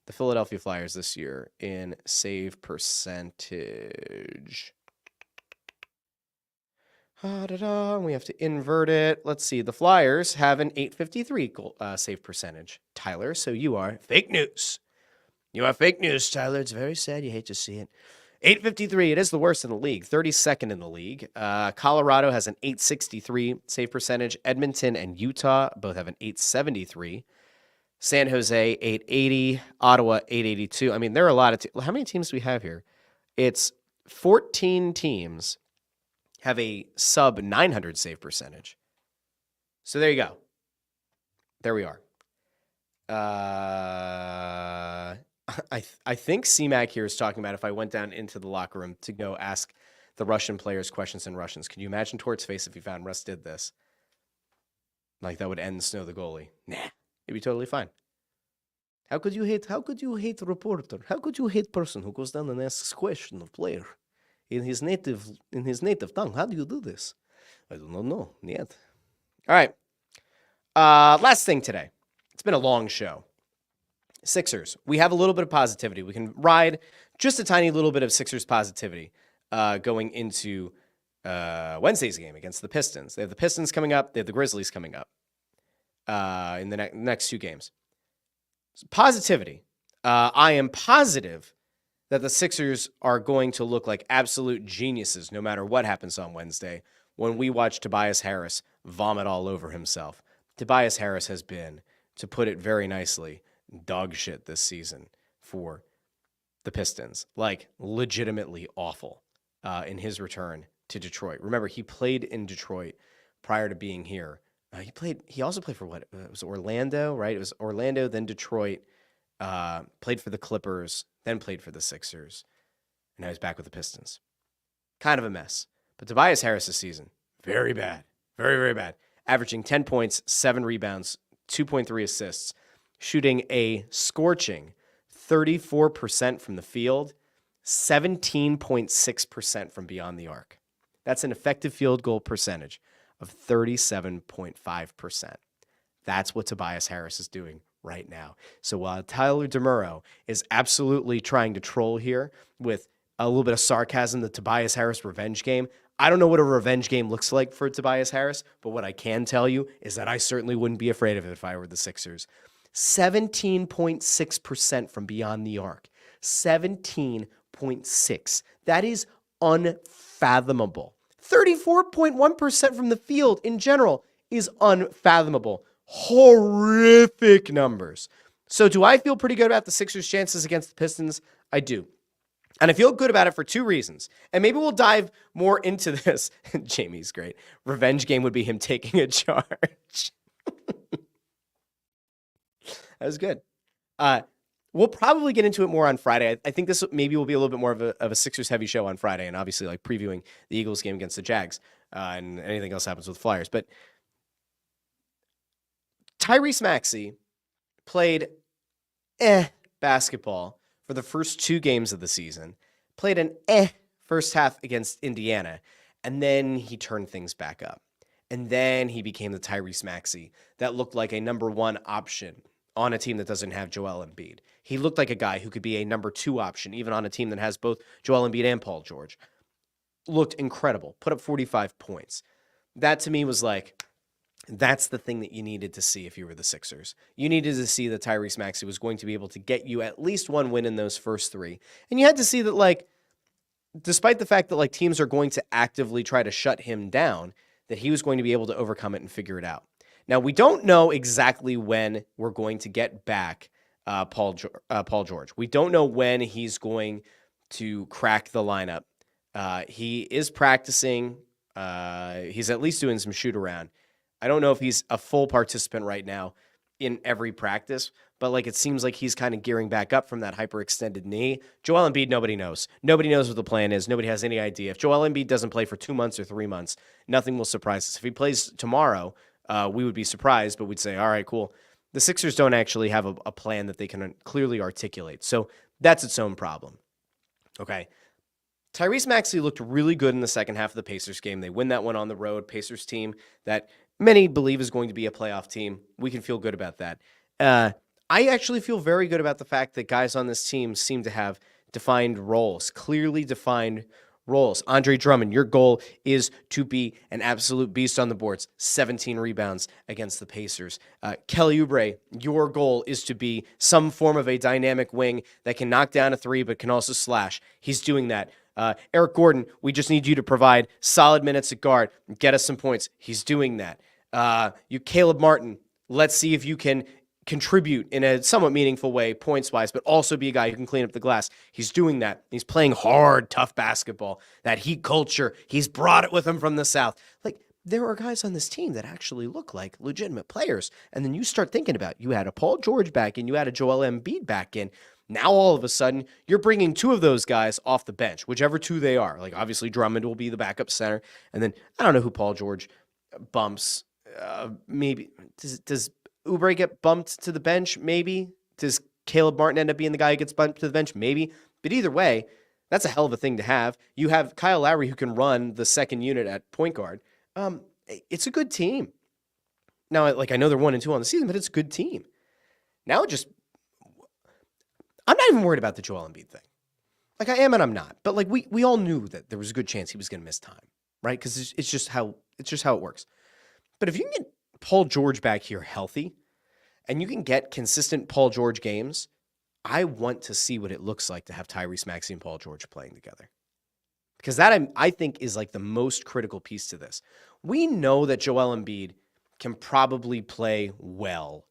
The Philadelphia Flyers this year in save percentage. We have to invert it. Let's see. The Flyers have an 853 save percentage. Tyler, so you are fake news. You are fake news, Tyler. It's very sad. You hate to see it. 853, it is the worst in the league, 32nd in the league. Colorado has an 863 save percentage. Edmonton and Utah both have an 873. San Jose, 880. Ottawa, 882. I mean, there are a lot of how many teams do we have here? It's 14 teams have a sub 900 save percentage. So there you go. There we are. I think C-Mac here is talking about if I went down into the locker room to go ask the Russian players questions in Russians. Can you imagine Tort's face if he found Russ did this? Like, that would end Snow the goalie. Nah, it'd be totally fine. How could you hate reporter? How could you hate person who goes down and asks question of player in his native tongue? How do you do this? I do not know yet. All right. Last thing today. It's been a long show. Sixers. We have a little bit of positivity. We can ride just a tiny little bit of Sixers positivity going into Wednesday's game against the Pistons. They have the Pistons coming up. They have the Grizzlies coming up in the next 2 games. Positivity. I am positive that the Sixers are going to look like absolute geniuses no matter what happens on Wednesday when we watch Tobias Harris vomit all over himself. Tobias Harris has been, to put it very nicely, dog shit this season for the Pistons. Like, legitimately awful in his return to Detroit. Remember, he played in Detroit prior to being here. He also played for what? It was Orlando, right? It was Orlando, then Detroit, played for the Clippers, then played for the Sixers. And now he's back with the Pistons. Kind of a mess. But Tobias Harris this season, very bad. Very, very bad. Averaging 10 points, 7 rebounds, 2.3 assists, shooting a scorching 34% from the field, 17.6% from beyond the arc. That's an effective field goal percentage of 37.5%. That's what Tobias Harris is doing right now. So while Tyler DeMuro is absolutely trying to troll here with a little bit of sarcasm, the Tobias Harris revenge game. I don't know what a revenge game looks like for Tobias Harris, but what I can tell you is that I certainly wouldn't be afraid of it if I were the Sixers. 17.6% from beyond the arc. 17.6. That is unfathomable. 34.1% from the field in general is unfathomable. Horrific numbers. So do I feel pretty good about the Sixers' chances against the Pistons? I do. And I feel good about it for two reasons. And maybe we'll dive more into this. Jamie's great. Revenge game would be him taking a charge. That was good. We'll probably get into it more on Friday. I think this maybe will be a little bit more of a Sixers heavy show on Friday, and obviously like previewing the Eagles game against the Jags and anything else happens with the Flyers. But Tyrese Maxey played basketball for the first two games of the season, played an first half against Indiana, and then he turned things back up. And then he became the Tyrese Maxey that looked like a number one option on a team that doesn't have Joel Embiid. He looked like a guy who could be a number two option, even on a team that has both Joel Embiid and Paul George. Looked incredible. Put up 45 points. That to me was like, that's the thing that you needed to see if you were the Sixers. You needed to see that Tyrese Maxey was going to be able to get you at least one win in those first three. And you had to see that, like, despite the fact that like teams are going to actively try to shut him down, that he was going to be able to overcome it and figure it out. Now, we don't know exactly when we're going to get back Paul George. We don't know when he's going to crack the lineup. He is practicing. He's at least doing some shoot around. I don't know if he's a full participant right now in every practice, but like it seems like he's kind of gearing back up from that hyperextended knee. Joel Embiid, nobody knows. Nobody knows what the plan is. Nobody has any idea. If Joel Embiid doesn't play for 2 months or 3 months, nothing will surprise us. If he plays tomorrow, we would be surprised, but we'd say, all right, cool. The Sixers don't actually have a plan that they can clearly articulate. So that's its own problem. Okay. Tyrese Maxey looked really good in the second half of the Pacers game. They win that one on the road. Pacers team that many believe is going to be a playoff team. We can feel good about that. I actually feel very good about the fact that guys on this team seem to have defined roles, clearly defined roles. Andre Drummond, your goal is to be an absolute beast on the boards, 17 rebounds against the Pacers. Kelly Oubre, your goal is to be some form of a dynamic wing that can knock down a three but can also slash. He's doing that. Eric Gordon, we just need you to provide solid minutes at guard, get us some points. He's doing that. Caleb Martin, let's see if you can contribute in a somewhat meaningful way, points-wise, but also be a guy who can clean up the glass. He's doing that. He's playing hard, tough basketball. That Heat culture, he's brought it with him from the South. Like, there are guys on this team that actually look like legitimate players. And then you start thinking about, you had a Paul George back in, you had a Joel Embiid back in. Now, all of a sudden, you're bringing two of those guys off the bench, whichever two they are. Like, obviously, Drummond will be the backup center. And then, I don't know who Paul George bumps. Maybe, does Oubre get bumped to the bench? Maybe. Does Caleb Martin end up being the guy who gets bumped to the bench? Maybe. But either way, that's a hell of a thing to have. You have Kyle Lowry who can run the second unit at point guard. It's a good team. Now, like, I know they're 1-2 on the season, but it's a good team. Now I'm not even worried about the Joel Embiid thing. Like, I am and I'm not. But like we all knew that there was a good chance he was going to miss time, right? Because it's just how it works. But if you can get Paul George back here healthy, and you can get consistent Paul George games, I want to see what it looks like to have Tyrese Maxey and Paul George playing together. Because that, I think, is like the most critical piece to this. We know that Joel Embiid can probably play well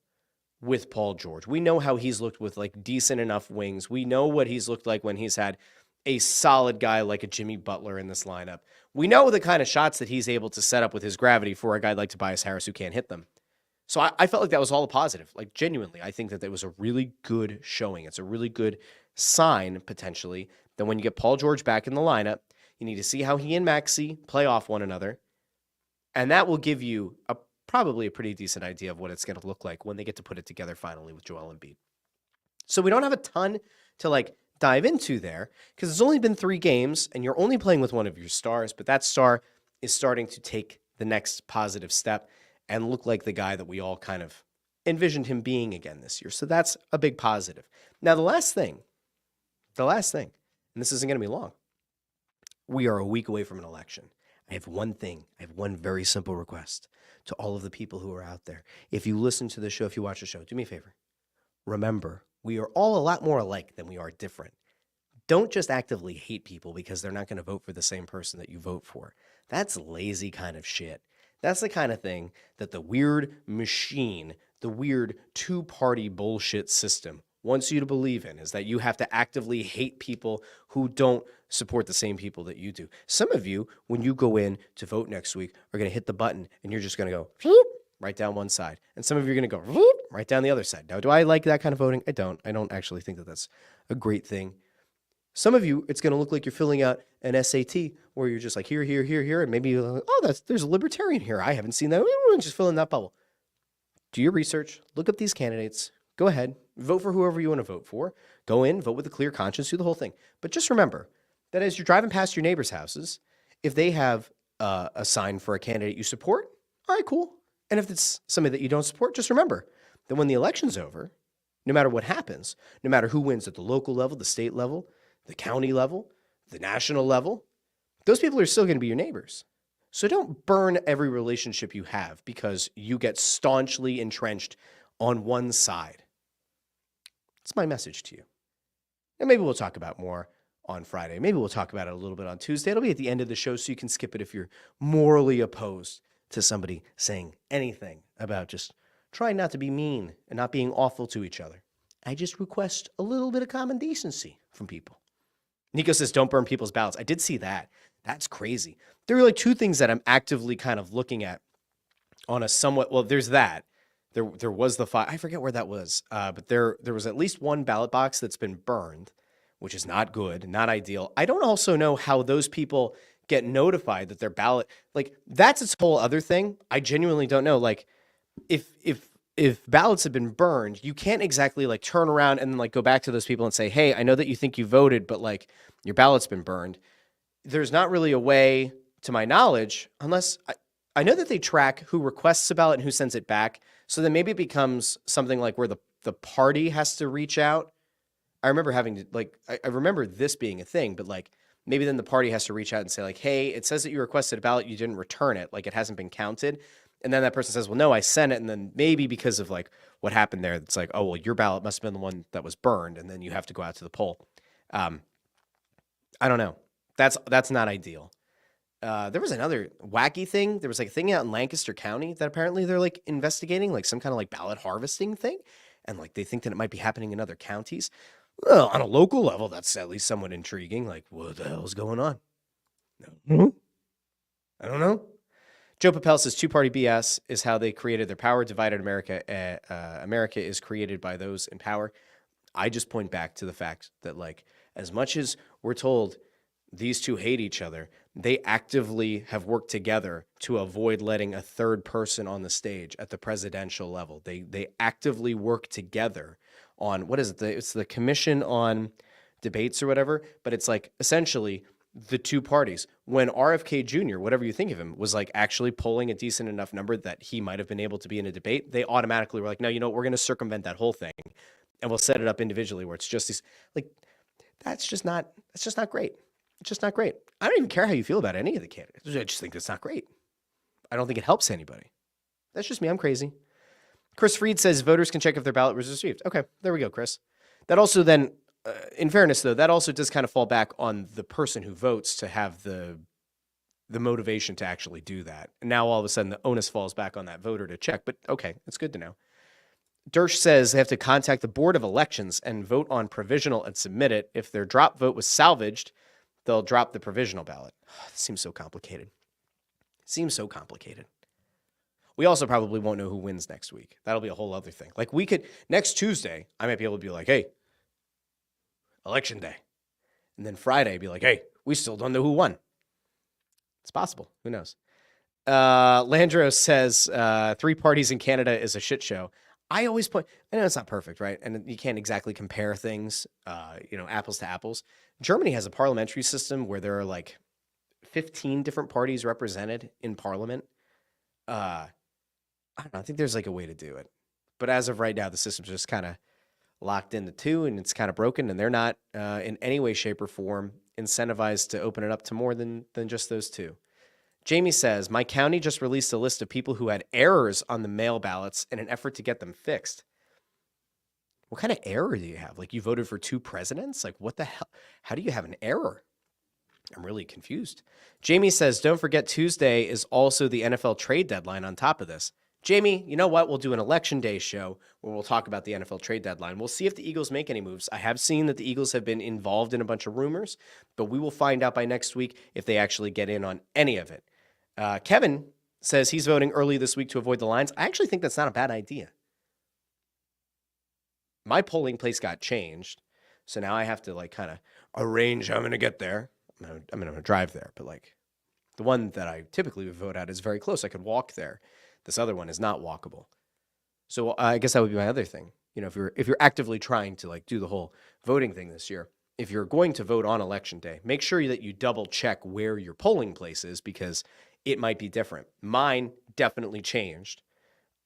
with Paul George. We know how he's looked with like decent enough wings. We know what he's looked like when he's had a solid guy like a Jimmy Butler in this lineup. We know the kind of shots that he's able to set up with his gravity for a guy like Tobias Harris who can't hit them. So I felt like that was all a positive. Like, genuinely, I think that it was a really good showing. It's a really good sign, potentially, that when you get Paul George back in the lineup, you need to see how he and Maxey play off one another. And that will give you probably a pretty decent idea of what it's going to look like when they get to put it together finally with Joel Embiid. So we don't have a ton to like dive into there because it's only been 3 games and you're only playing with one of your stars, but that star is starting to take the next positive step and look like the guy that we all kind of envisioned him being again this year. So that's a big positive. Now, the last thing and this isn't going to be long. We are a week away from an election. I have one thing. I have one very simple request to all of the people who are out there. If you listen to the show, if you watch the show, do me a favor. Remember, we are all a lot more alike than we are different. Don't just actively hate people because they're not going to vote for the same person that you vote for. That's lazy kind of shit. That's the kind of thing that the weird machine, the weird two-party bullshit system wants you to believe in, is that you have to actively hate people who don't support the same people that you do. Some of you, when you go in to vote next week, are going to hit the button and you're just going to go right down one side. And some of you are going to go right down the other side. Now, do I like that kind of voting? I don't. I don't actually think that that's a great thing. Some of you, it's going to look like you're filling out an SAT where you're just like here, here, here, here, and maybe you're like, oh, there's a libertarian here. I haven't seen that. Just fill in that bubble. Do your research. Look up these candidates. Go ahead. Vote for whoever you want to vote for. Go in, vote with a clear conscience, do the whole thing. But just remember that as you're driving past your neighbors' houses, if they have a sign for a candidate you support, all right, cool. And if it's somebody that you don't support, just remember that when the election's over, no matter what happens, no matter who wins at the local level, the state level, the county level, the national level, those people are still going to be your neighbors. So don't burn every relationship you have because you get staunchly entrenched on one side. That's my message to you. And maybe we'll talk about more on Friday. Maybe we'll talk about it a little bit on Tuesday. It'll be at the end of the show, so you can skip it if you're morally opposed to somebody saying anything about just trying not to be mean and not being awful to each other. I just request a little bit of common decency from people. Nico says, don't burn people's ballots. I did see that. That's crazy. There are like two things that I'm actively kind of looking at on a somewhat, well, there's that. There was the file. I forget where that was, but there was at least one ballot box that's been burned, which is not good, not ideal. I don't also know how those people get notified that their ballot, like that's its whole other thing. I genuinely don't know. Like if ballots have been burned, you can't exactly like turn around and then like go back to those people and say, hey, I know that you think you voted, but like your ballot's been burned. There's not really a way, to my knowledge, unless I know that they track who requests a ballot and who sends it back. So then maybe it becomes something like where the party has to reach out. I remember having to like, I remember this being a thing, but like maybe then the party has to reach out and say like, hey, it says that you requested a ballot, you didn't return it. Like it hasn't been counted. And then that person says, well, no, I sent it. And then maybe because of like what happened there, it's like, oh, well, your ballot must have been the one that was burned. And then you have to go out to the poll. I don't know. That's not ideal. There was another wacky thing. There was like a thing out in Lancaster County that apparently they're like investigating, like some kind of like ballot harvesting thing. And like they think that it might be happening in other counties. Well, on a local level, that's at least somewhat intriguing. Like, what the hell is going on? I don't know. Joe Papel says two-party BS is how they created their power, divided America. America is created by those in power. I just point back to the fact that like as much as we're told these two hate each other, they actively have worked together to avoid letting a third person on the stage at the presidential level. They actively work together on, what is it? It's the Commission on Debates or whatever, but it's like essentially the two parties. When RFK Jr., whatever you think of him, was like actually polling a decent enough number that he might have been able to be in a debate, they automatically were like, no, you know what? We're going to circumvent that whole thing and we'll set it up individually where it's just these, like, that's just not great. It's just not great. I don't even care how you feel about any of the candidates. I just think that's not great. I don't think it helps anybody. That's just me. I'm crazy. Chris Freed says voters can check if their ballot was received. Okay, there we go, Chris. That also then, in fairness though, that also does kind of fall back on the person who votes to have the motivation to actually do that. And now all of a sudden the onus falls back on that voter to check. But okay, it's good to know. Dersh says they have to contact the Board of Elections and vote on provisional and submit it. If their drop vote was salvaged, they'll drop the provisional ballot. It seems so complicated. We also probably won't know who wins next week. That'll be a whole other thing. Like we could, next Tuesday, I might be able to be like, hey, election day. And then Friday, be like, hey, we still don't know who won. It's possible. Who knows? Landro says 3 parties in Canada is a shit show. I always point, I know it's not perfect, right? And you can't exactly compare things, apples to apples. Germany has a parliamentary system where there are like 15 different parties represented in parliament. I don't know. I think there's like a way to do it. But as of right now, the system's just kind of locked into 2 and it's kind of broken, and they're not in any way, shape, or form incentivized to open it up to more than just those 2. Jamie says, my county just released a list of people who had errors on the mail ballots in an effort to get them fixed. What kind of error do you have? Like, you voted for 2 presidents? Like, what the hell? How do you have an error? I'm really confused. Jamie says, don't forget Tuesday is also the NFL trade deadline on top of this. Jamie, you know what? We'll do an election day show where we'll talk about the NFL trade deadline. We'll see if the Eagles make any moves. I have seen that the Eagles have been involved in a bunch of rumors, but we will find out by next week if they actually get in on any of it. Kevin says he's voting early this week to avoid the lines. I actually think that's not a bad idea. My polling place got changed, so now I have to like kind of arrange how I'm going to get there. I'm going to drive there, but like the one that I typically would vote at is very close. I could walk there. This other one is not walkable. So I guess that would be my other thing. You know, if you're actively trying to like do the whole voting thing this year, if you're going to vote on election day, make sure that you double check where your polling place is because it might be different. Mine definitely changed.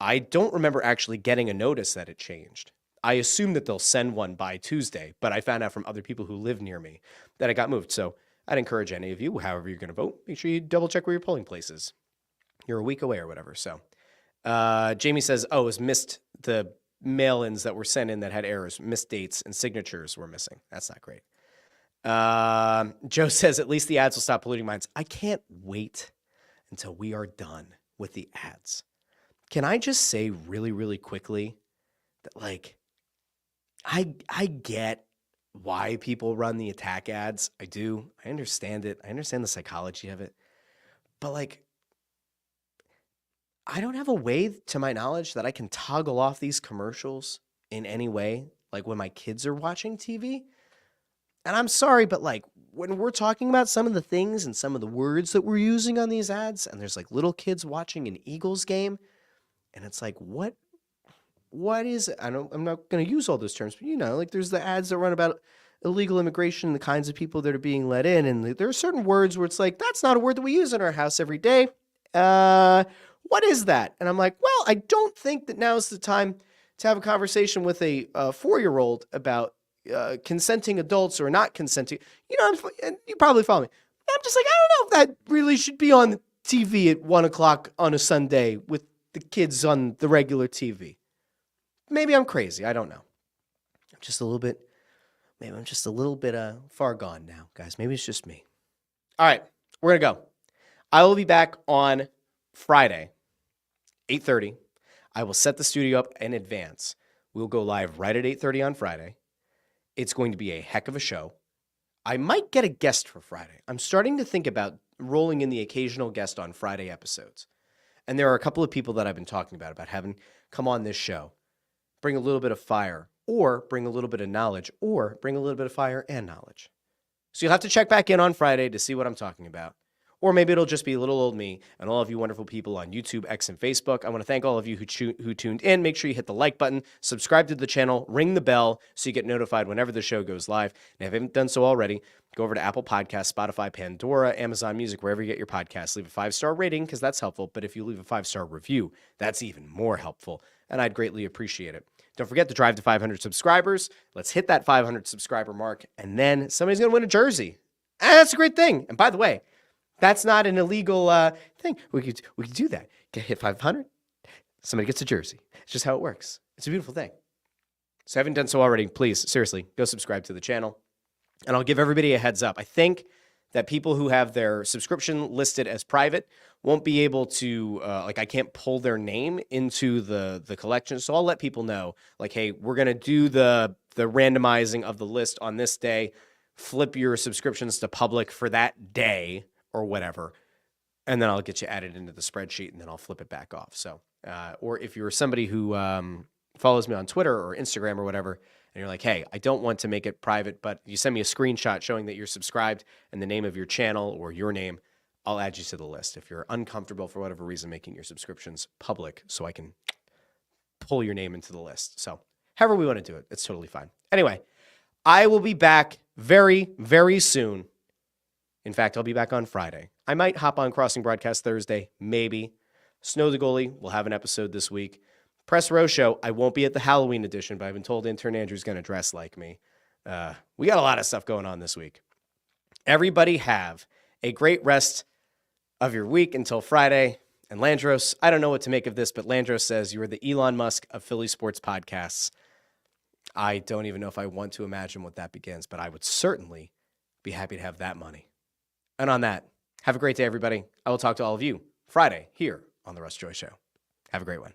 I don't remember actually getting a notice that it changed. I assume that they'll send one by Tuesday, but I found out from other people who live near me that it got moved. So I'd encourage any of you, however you're going to vote, make sure you double check where your polling place is. You're a week away or whatever. So Jamie says, it was missed the mail-ins that were sent in that had errors, missed dates, and signatures were missing. That's not great. Joe says, at least the ads will stop polluting minds. I can't wait until we are done with the ads. Can I just say really, really quickly that, like, I get why people run the attack ads. I do. I understand it. I understand the psychology of it. But, like, I don't have a way, to my knowledge, that I can toggle off these commercials in any way, like when my kids are watching TV. And I'm sorry, but like when we're talking about some of the things and some of the words that we're using on these ads, and there's like little kids watching an Eagles game, and it's like, what is it? I'm not going to use all those terms, but you know, like there's the ads that run about illegal immigration, the kinds of people that are being let in, and there are certain words where it's like, that's not a word that we use in our house every day. What is that? And I'm like, well, I don't think that now's the time to have a conversation with a 4-year-old about consenting adults or not consenting. You know, and you probably follow me. I'm just like, I don't know if that really should be on TV at 1 o'clock on a Sunday with the kids on the regular TV. Maybe I'm crazy. I don't know. I'm just a little bit far gone now, guys. Maybe it's just me. All right, we're going to go. I will be back on Friday, 8:30. I will set the studio up in advance. We'll go live right at 8:30 on Friday. It's going to be a heck of a show. I might get a guest for Friday. I'm starting to think about rolling in the occasional guest on Friday episodes. And there are a couple of people that I've been talking about having come on this show, bring a little bit of fire, or bring a little bit of knowledge, or bring a little bit of fire and knowledge. So you'll have to check back in on Friday to see what I'm talking about. Or maybe it'll just be little old me and all of you wonderful people on YouTube, X, and Facebook. I want to thank all of you who tuned in. Make sure you hit the like button, subscribe to the channel, ring the bell so you get notified whenever the show goes live. And if you haven't done so already, go over to Apple Podcasts, Spotify, Pandora, Amazon Music, wherever you get your podcasts. Leave a 5-star rating because that's helpful. But if you leave a 5-star review, that's even more helpful. And I'd greatly appreciate it. Don't forget to drive to 500 subscribers. Let's hit that 500 subscriber mark. And then somebody's going to win a jersey. And that's a great thing. And by the way, that's not an illegal thing. We could do that. Hit 500. Somebody gets a jersey. It's just how it works. It's a beautiful thing. So if you haven't done so already, please, seriously, go subscribe to the channel. And I'll give everybody a heads up. I think that people who have their subscription listed as private won't be able to, I can't pull their name into the collection. So I'll let people know, like, hey, we're going to do the randomizing of the list on this day. Flip your subscriptions to public for that day or whatever, and then I'll get you added into the spreadsheet, and then I'll flip it back off. So, or if you're somebody who follows me on Twitter or Instagram or whatever, and you're like, hey, I don't want to make it private, but you send me a screenshot showing that you're subscribed and the name of your channel or your name, I'll add you to the list. If you're uncomfortable for whatever reason making your subscriptions public so I can pull your name into the list. So however we want to do it, it's totally fine. Anyway, I will be back very, very soon. In fact, I'll be back on Friday. I might hop on Crossing Broadcast Thursday, maybe. Snow the Goalie will have an episode this week. Press Row Show, I won't be at the Halloween edition, but I've been told intern Andrew's going to dress like me. We got a lot of stuff going on this week. Everybody have a great rest of your week until Friday. And Landros, I don't know what to make of this, but Landros says you are the Elon Musk of Philly sports podcasts. I don't even know if I want to imagine what that begins, but I would certainly be happy to have that money. And on that, have a great day, everybody. I will talk to all of you Friday here on The Russ Joy Show. Have a great one.